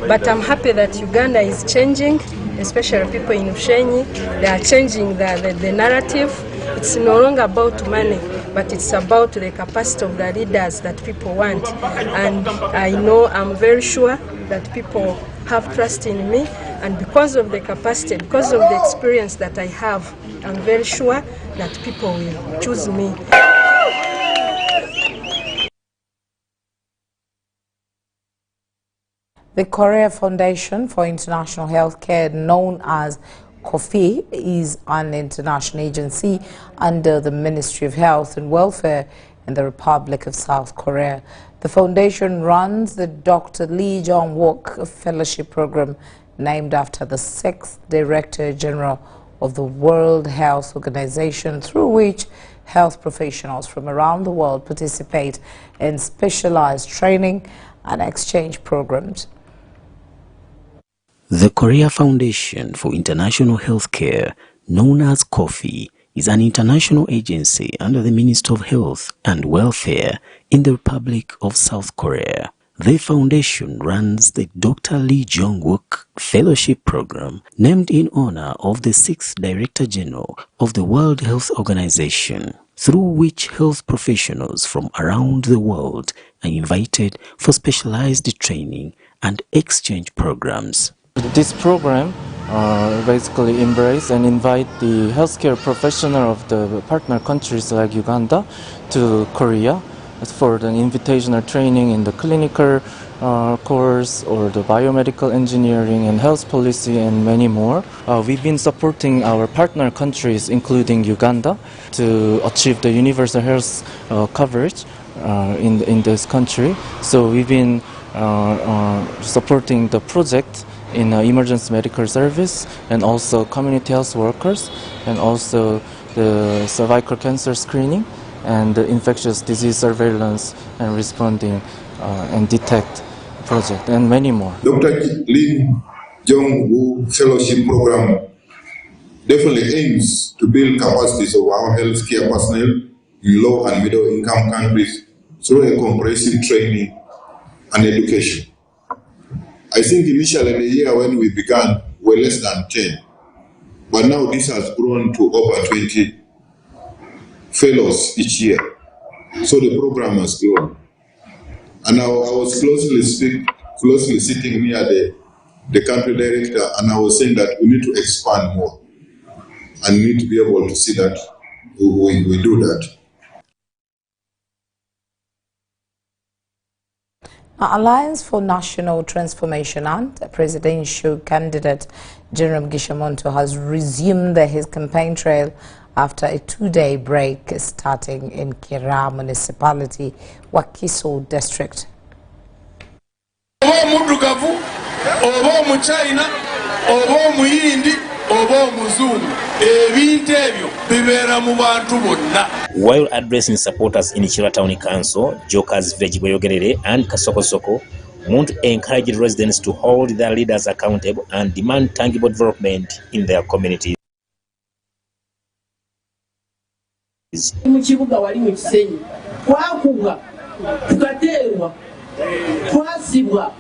But I'm happy that Uganda is changing, especially people in Bushenyi. They are changing the narrative. It's no longer about money, but it's about the capacity of the leaders that people want. And I'm very sure that people have trust in me, and because of the capacity, because of the experience that I have, I'm very sure that people will choose me. The Korea Foundation for International Healthcare, known as COFI, is an international agency under the Ministry of Health and Welfare in the Republic of South Korea. The foundation runs the Dr. Lee Jong-wook Fellowship Program, named after the 6th Director General of the World Health Organization, through which health professionals from around the world participate in specialized training and exchange programs. The Korea Foundation for International Healthcare, known as COFI, is an international agency under the Ministry of Health and Welfare in the Republic of South Korea. The foundation runs the Dr. Lee Jong-wook Fellowship Program, named in honor of the 6th Director General of the World Health Organization, through which health professionals from around the world are invited for specialized training and exchange programs. This program basically embrace and invite the healthcare professional of the partner countries like Uganda to Korea for the invitational training in the clinical course or the biomedical engineering and health policy and many more. We've been supporting our partner countries, including Uganda, to achieve the universal health coverage in this country. So we've been supporting the project in emergency medical service and also community health workers and also the cervical cancer screening and the infectious disease surveillance and responding and detect project and many more. Dr. Lee Jong-wook Fellowship Program definitely aims to build capacities of our healthcare personnel in low and middle income countries through a comprehensive training and education. I think initially in the year when we began, we were less than 10, but now this has grown to over 20 fellows each year. So the program has grown. And I was closely sitting near the country director, and I was saying that we need to expand more and need to be able to see that we do that. Alliance for National Transformation and presidential candidate General Mugisha Muntu has resumed his campaign trail after a 2-day break starting in Kira municipality, Wakiso district. While addressing supporters in Kira Town Council, Jokers Village Boyogerere and Kasoko Soko, Muntu encouraged residents to hold their leaders accountable and demand tangible development in their communities. Mukibuga wali mu Kisenyi twakubwa tukateerwa twasibwa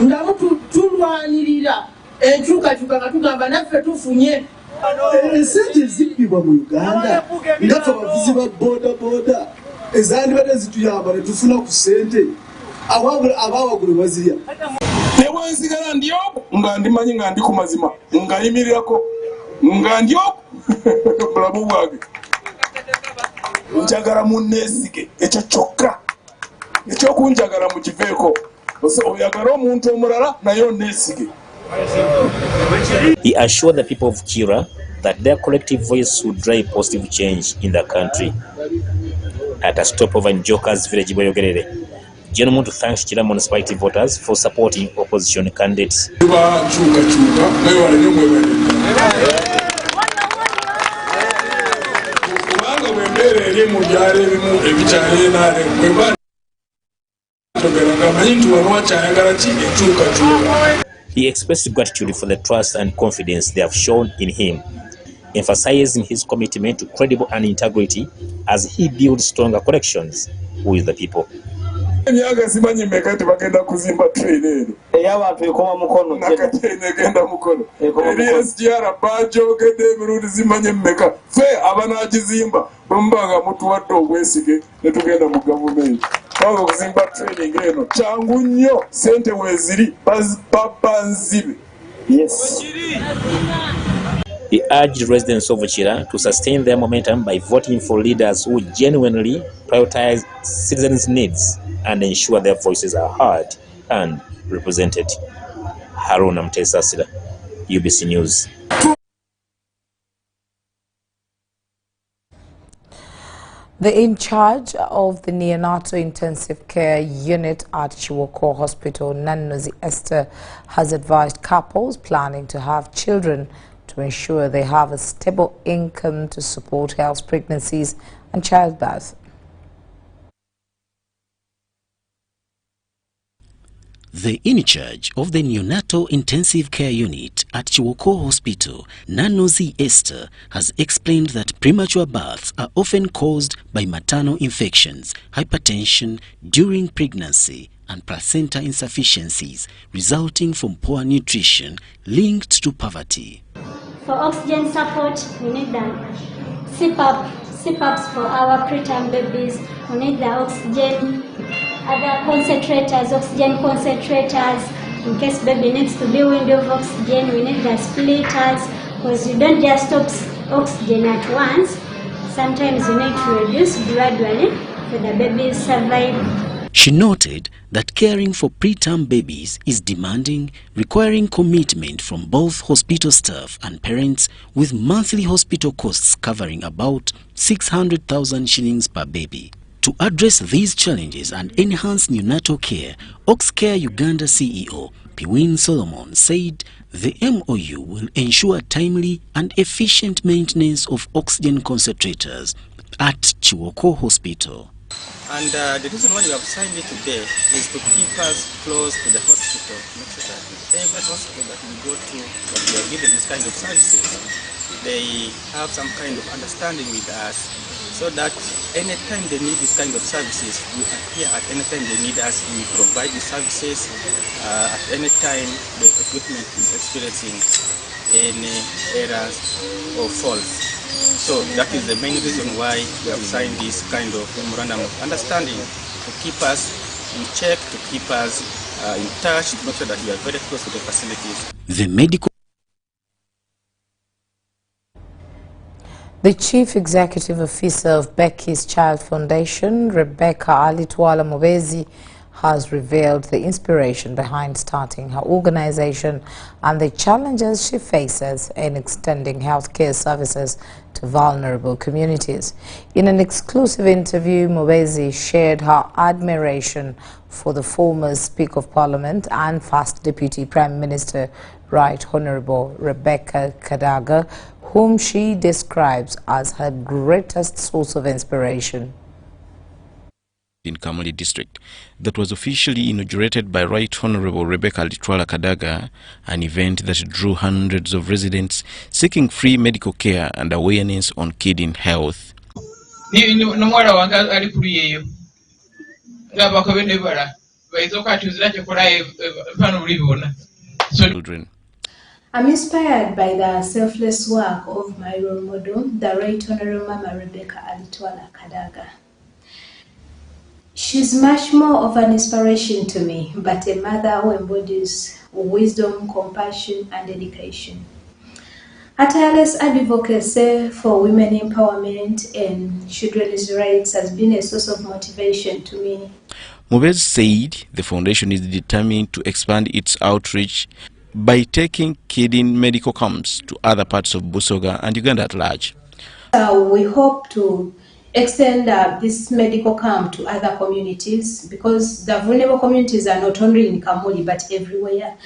nga tulwanirira enkyukakyuka nga tugamba naffe tufunye esente zibbibwa mu Uganda nga abavuzi ba boda ezandibadde zituyamba ne tufuna ku ssente abawagula bazirya ne bwensigala ndyoku nga ndimanyi nga ndi ku mazima nga yimirirako nga ndyoku bulamu bwange njagala munneesige ekyo kyokka ekyokunjagala mu kiveeko oyagala omuntu omulala naye onneesige. He assured the people of Kira that their collective voice would drive positive change in the country. At a stopover in Jokers Village Boyogerere, General Muntu thanks Kira municipality voters for supporting opposition candidates. He expressed gratitude for the trust and confidence they have shown in him, emphasizing his commitment to credible and integrity as he builds stronger connections with the people. Emyaka simanyi mmeka tebagenda kuzimba train eno ey'abantu ekoma mukono nakatene egenda mukono eri SGR bagyogedde emirundi zimanye mmeka ffe abanagizimba bwemubanga mutuwadde obwesige ne tugenda mu gavumenti kubanga okuzimba training eno kyangu nnyo sente weeziri babanzibe. Yes. He urged residents of Kira to sustain their momentum by voting for leaders who genuinely prioritize citizens' needs and ensure their voices are heard and represented. Haruna Mtesasira, UBC News. The in charge of the neonatal intensive care unit at Chiwoko Hospital, Nanozi Esther, has advised couples planning to have children to ensure they have a stable income to support health pregnancies and childbirth. The in charge of the neonatal intensive care unit at Chiwoko Hospital, Nanozi Esther, has explained that premature births are often caused by maternal infections, hypertension during pregnancy, and placenta insufficiencies resulting from poor nutrition linked to poverty. For oxygen support, we need the CPAPs for our preterm babies. We need the oxygen, other concentrators, oxygen concentrators. In case baby needs to be weaned of oxygen, we need the splitters, because you don't just stop oxygen at once. Sometimes you need to reduce gradually so the babies survive. She noted that caring for preterm babies is demanding, requiring commitment from both hospital staff and parents, with monthly hospital costs covering about 600,000 shillings per baby. To address these challenges and enhance neonatal care, Oxcare Uganda CEO Piwin Solomon said the MOU will ensure timely and efficient maintenance of oxygen concentrators at Chiwoko Hospital. And the reason why we have signed it today is to keep us close to the hospital, make sure that every hospital that we go to, that we are given this kind of services, they have some kind of understanding with us so that anytime they need this kind of services, we are here. At any time they need us, we provide the services. At any time the equipment is experiencing any errors or faults. So that is the main reason why we have signed this kind of memorandum of understanding, to keep us in check, to keep us in touch, to make sure that we are very close to the facilities. The Chief Executive Officer of Becky's Child Foundation, Rebecca Alitwala Mubezi, has revealed the inspiration behind starting her organization and the challenges she faces in extending healthcare services to vulnerable communities. In an exclusive interview, Mubezi shared her admiration for the former Speaker of Parliament and first Deputy Prime Minister, Right Honorable Rebecca Kadaga, whom she describes as her greatest source of inspiration. In Kamuli district, that was officially inaugurated by Right Honorable Rebecca Alitwala Kadaga, an event that drew hundreds of residents seeking free medical care and awareness on kidney health. Children. I'm inspired by the selfless work of my role model, the Right Honorable Mama Rebecca Alitwala Kadaga. She's much more of an inspiration to me, but a mother who embodies wisdom, compassion, and dedication. Her tireless advocacy for women empowerment and children's rights has been a source of motivation to me. Mubezi said the foundation is determined to expand its outreach by taking kidney medical camps to other parts of Busoga and Uganda at large. We hope to extend this medical camp to other communities, because the vulnerable communities are not only in Kamuli but everywhere.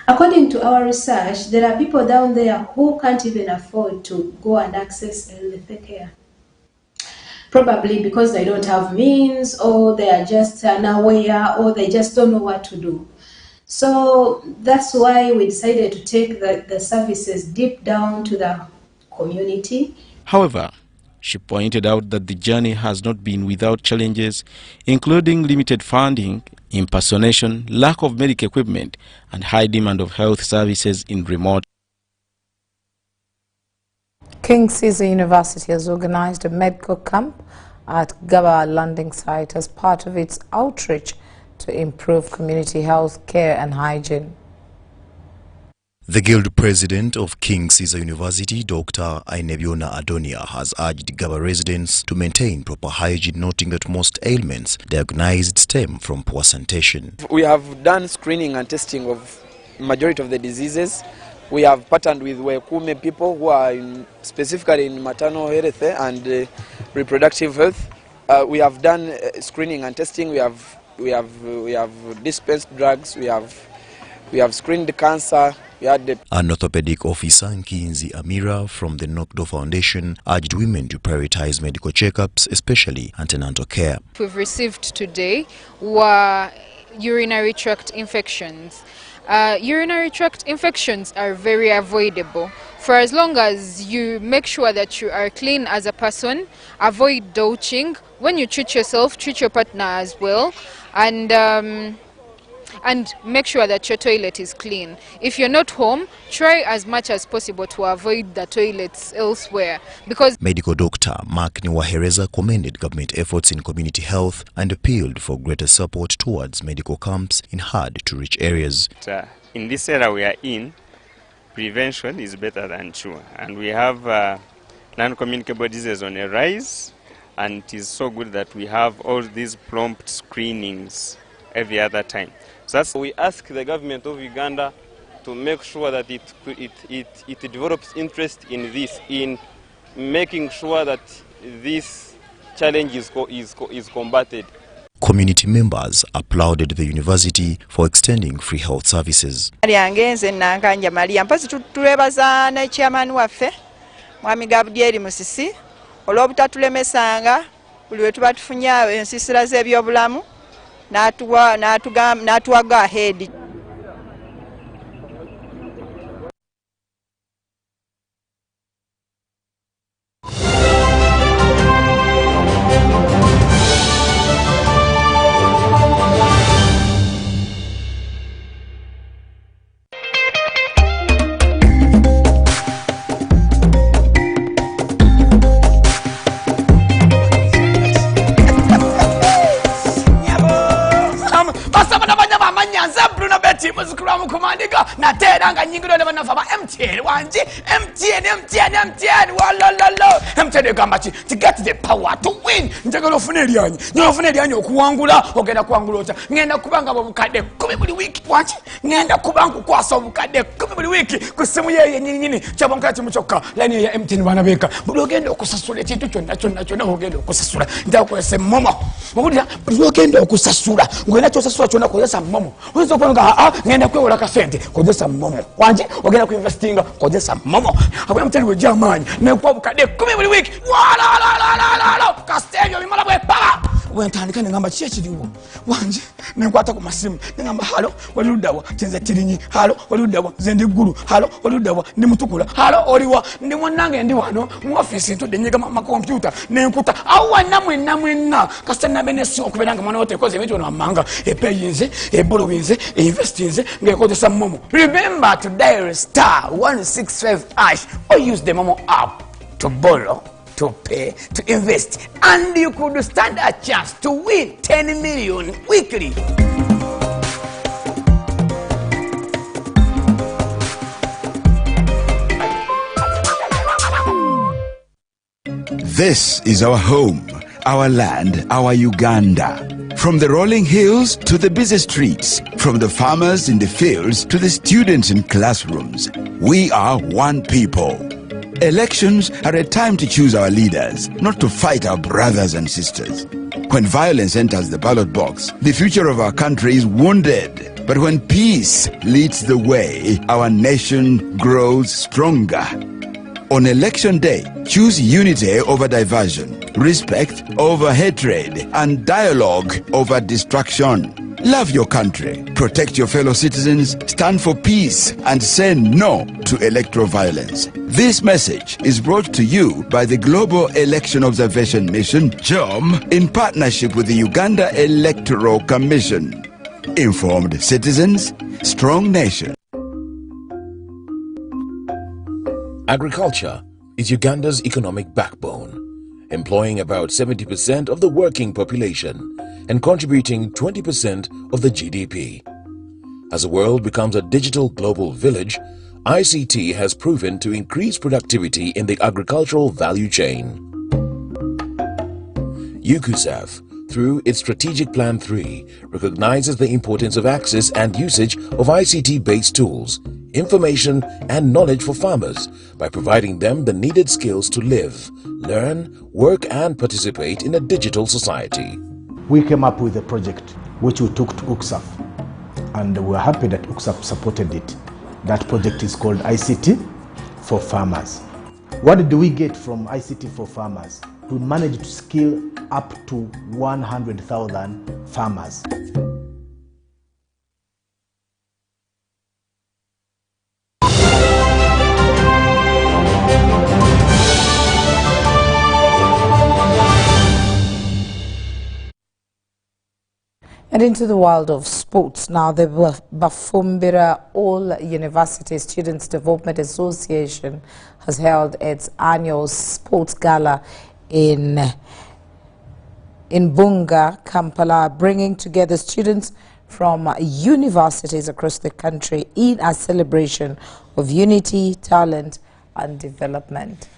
According to our research, there are people down there who can't even afford to go and access health care. Probably because they don't have means, or they are just unaware, or they just don't know what to do. So that's why we decided to take the services deep down to the community. However, she pointed out that the journey has not been without challenges, including limited funding, impersonation, lack of medical equipment, and high demand of health services in remote. King Caesar University has organized a medical camp at Gaba landing site as part of its outreach to improve community health care and hygiene. The Guild President of King Caesar University, Dr. Ainebiona Adonia, has urged Gaba residents to maintain proper hygiene, noting that most ailments diagnosed stem from poor sanitation. We have done screening and testing of majority of the diseases. We have partnered with Wekume people who are specifically in maternal health and reproductive health. We have done screening and testing. We have dispensed drugs. We have screened cancer. An orthopedic officer, Nkinzi Amira from the Nokdo Foundation, urged women to prioritize medical checkups, especially antenatal care. We've received today were urinary tract infections. Urinary tract infections are very avoidable. For as long as you make sure that you are clean as a person, avoid douching. When you treat yourself, treat your partner as well. And make sure that your toilet is clean. If you're not home, try as much as possible to avoid the toilets elsewhere. Because Medical Doctor Mark Niwahereza commended government efforts in community health and appealed for greater support towards medical camps in hard-to-reach areas. In this era we are in, prevention is better than cure. And we have non-communicable diseases on a rise, and it is so good that we have all these prompt screenings every other time. So we ask the government of Uganda to make sure that it develops interest in this, in making sure that this challenge is combated. Community members applauded the university for extending free health services. N'atuwaga ahead. timu zikulamu kumandiga na tera nga nyingiro ne banafa ba MTN wanji MTN walololo MTN gamba chi to get the power to win njagala ofune lyanyi okuwangula ogenda kuwangula ota ngenda kubanga bobukadde 10 buli wiki wanji ngenda kubangu kwasa obukadde 10 buli wiki ku simu ye nyini kyabonka timu kyokka line ya MTN banabeka buli ogenda okusasula ekintu kyonna ogenda okusasula ndakwese momo obulira buli ogenda okusasula ngenda kyosasula kyonna kozesa momo oyinza okubanga ngenda kwewola kasente kozesa momo wanji ogenda kuinvestinga kozesa momo abwe MTN wejamanyi nekwa obukadde 10 buli wiki wala kastenyo bimala bwe pala wentandika ngamba kyekiriwo wanje nenkwata ku masimu ngamba halo walirudawa tenze tirinyi halo walirudawa zendi guru halo walirudawa ndi mutukula halo oliwa ndi mwanange ndi wano mu office ntudde nyiga ma computer nenkuta awa namwe kasana benesi okuberanga mwana wote koze ebintu n'amanga epeyinze ebolowinze investinze ngekozesa momo. Remember to dial *165# or use the Momo app to borrow, to pay, to invest, and you could stand a chance to win 10 million weekly. This is our home, our land, our Uganda. From the rolling hills to the busy streets, from the farmers in the fields to the students in classrooms, we are one people. Elections are a time to choose our leaders, not to fight our brothers and sisters. When violence enters the ballot box, the future of our country is wounded. But when peace leads the way, our nation grows stronger. On election day, choose unity over diversion, respect over hatred, and dialogue over distraction. Love your country, protect your fellow citizens, stand for peace, and say no to electoral violence. This message is brought to you by the Global Election Observation Mission, GEOM, in partnership with the Uganda Electoral Commission. Informed citizens, strong nation. Agriculture is Uganda's economic backbone, employing about 70% of the working population and contributing 20% of the GDP. As the world becomes a digital global village, ICT has proven to increase productivity in the agricultural value chain. UKUSAF, through its Strategic Plan 3, recognizes the importance of access and usage of ICT-based tools, information and knowledge for farmers by providing them the needed skills to live, learn, work and participate in a digital society. We came up with a project which we took to UKSAF, and we are happy that UKSAF supported it. That project is called ICT for Farmers. What do we get from ICT for Farmers? We managed to skill up to 100,000 farmers. And into the world of sports now, the Bafumbira All University Students Development Association has held its annual sports gala in Bunga, Kampala, bringing together students from universities across the country in a celebration of unity, talent and development.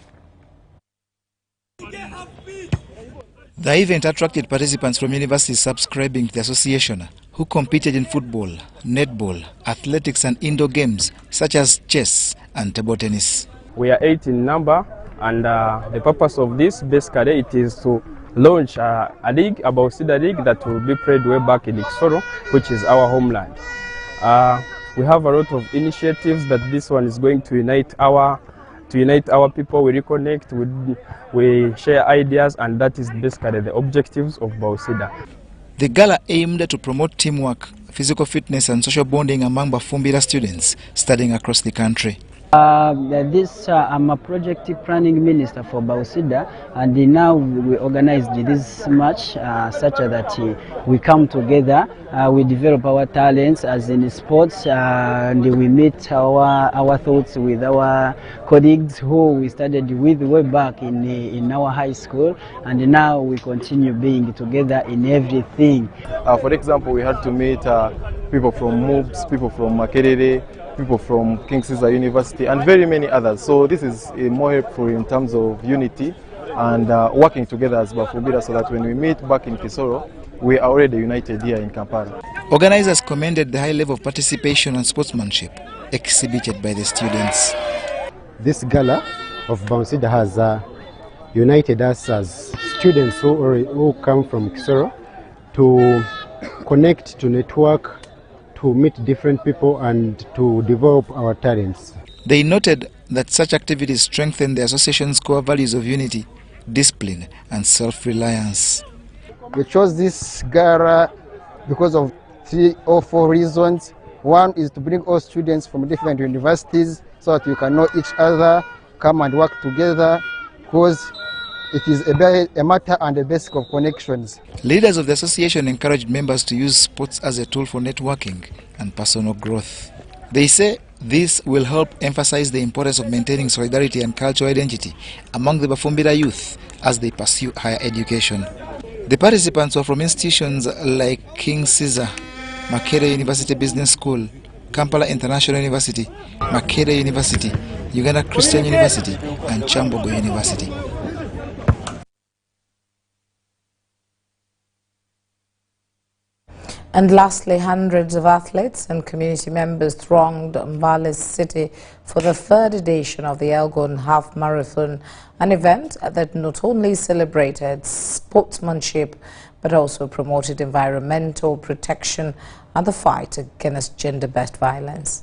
The event attracted participants from universities subscribing to the association who competed in football, netball, athletics and indoor games such as chess and table tennis. We are 8 in number, and the purpose of this basically it is to launch a league, a Bausida League, that will be played way back in Ikisoro, which is our homeland. We have a lot of initiatives that this one is going to unite our people. We reconnect, we share ideas, and that is basically the objectives of Bausida. The gala aimed to promote teamwork, physical fitness and social bonding among Bafumbira students studying across the country. I'm a project planning minister for Bausida, and now we organized this match such that we come together, we develop our talents as in sports, and we meet our thoughts with our colleagues who we studied with way back in our high school, and now we continue being together in everything. For example, we had to meet people from MOOCs, people from Makerere, people from King Caesar University, and very many others. So this is more helpful in terms of unity and working together as Bafubira, so that when we meet back in Kisoro, we are already united here in Kampala. Organizers commended the high level of participation and sportsmanship exhibited by the students. This gala of Baunsida has united us as students who come from Kisoro to connect, to network, to meet different people and to develop our talents. They noted that such activities strengthen the association's core values of unity, discipline and self-reliance. We chose this gala because of 3 or 4 reasons. One is to bring all students from different universities so that we can know each other, come and work together, because it is a matter and a basic of connections. Leaders of the association encouraged members to use sports as a tool for networking and personal growth. They say this will help emphasize the importance of maintaining solidarity and cultural identity among the Bafumbira youth as they pursue higher education. The participants were from institutions like King Caesar, Makerere University Business School, Kampala International University, Makerere University, Uganda Christian University and Chambogo University. And lastly, hundreds of athletes and community members thronged Mbale City for the 3rd edition of the Elgon Half Marathon, an event that not only celebrated sportsmanship but also promoted environmental protection and the fight against gender-based violence.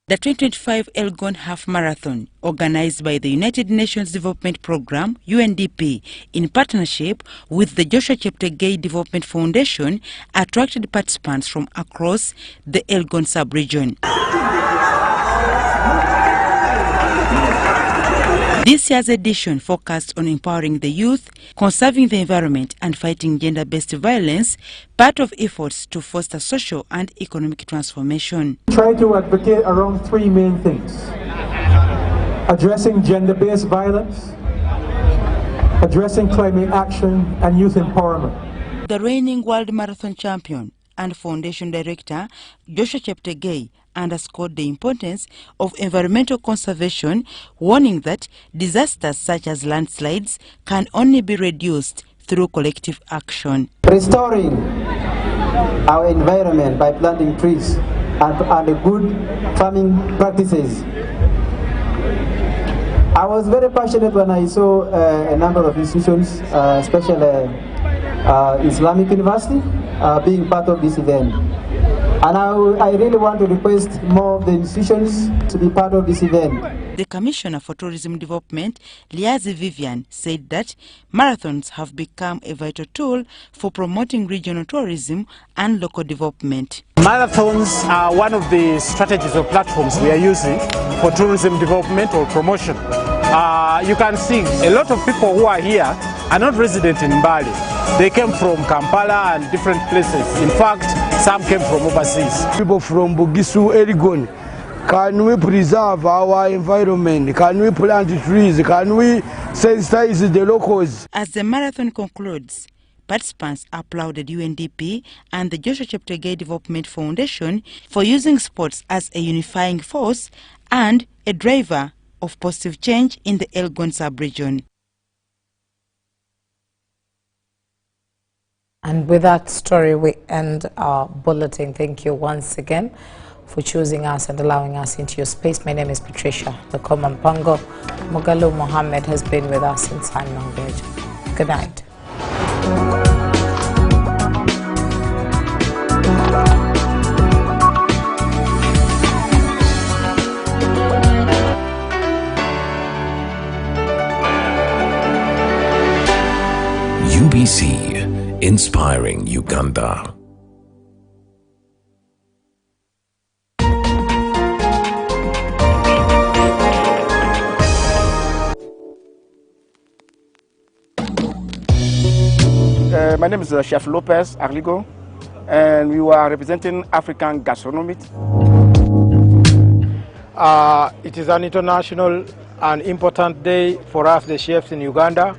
The 2025 Elgon Half Marathon, organized by the United Nations Development Programme, UNDP, in partnership with the Joshua Cheptegei Development Foundation, attracted participants from across the Elgon sub-region. This year's edition focused on empowering the youth, conserving the environment and fighting gender-based violence, part of efforts to foster social and economic transformation. Try to advocate around 3 main things: addressing gender-based violence, addressing climate action, and youth empowerment. The reigning world marathon champion and foundation director Joshua Cheptegei underscored the importance of environmental conservation, warning that disasters such as landslides can only be reduced through collective action. Restoring our environment by planting trees and good farming practices. I was very passionate when I saw a number of institutions, especially Islamic University, being part of this event. And I really want to request more of the institutions to be part of this event. The Commissioner for Tourism Development, Liazi Vivian, said that marathons have become a vital tool for promoting regional tourism and local development. Marathons are one of the strategies or platforms we are using for tourism development or promotion. You can see a lot of people who are here are not resident in Mbale. They came from Kampala and different places. In fact, some came from overseas. People from Bugisu, Elgon, can we preserve our environment? Can we plant trees? Can we sensitize the locals? As the marathon concludes, participants applauded UNDP and the Joshua Cheptegei Development Foundation for using sports as a unifying force and a driver of positive change in the Elgon sub-region. And with that story, we end our bulletin. Thank you once again for choosing us and allowing us into your space. My name is Patricia Lekomampango. Mogalo Mohammed has been with us in sign language. Good night. UBC, inspiring Uganda. My name is Chef Lopez Arligo, and we are representing African gastronomy. It is an international and important day for us, the chefs in Uganda.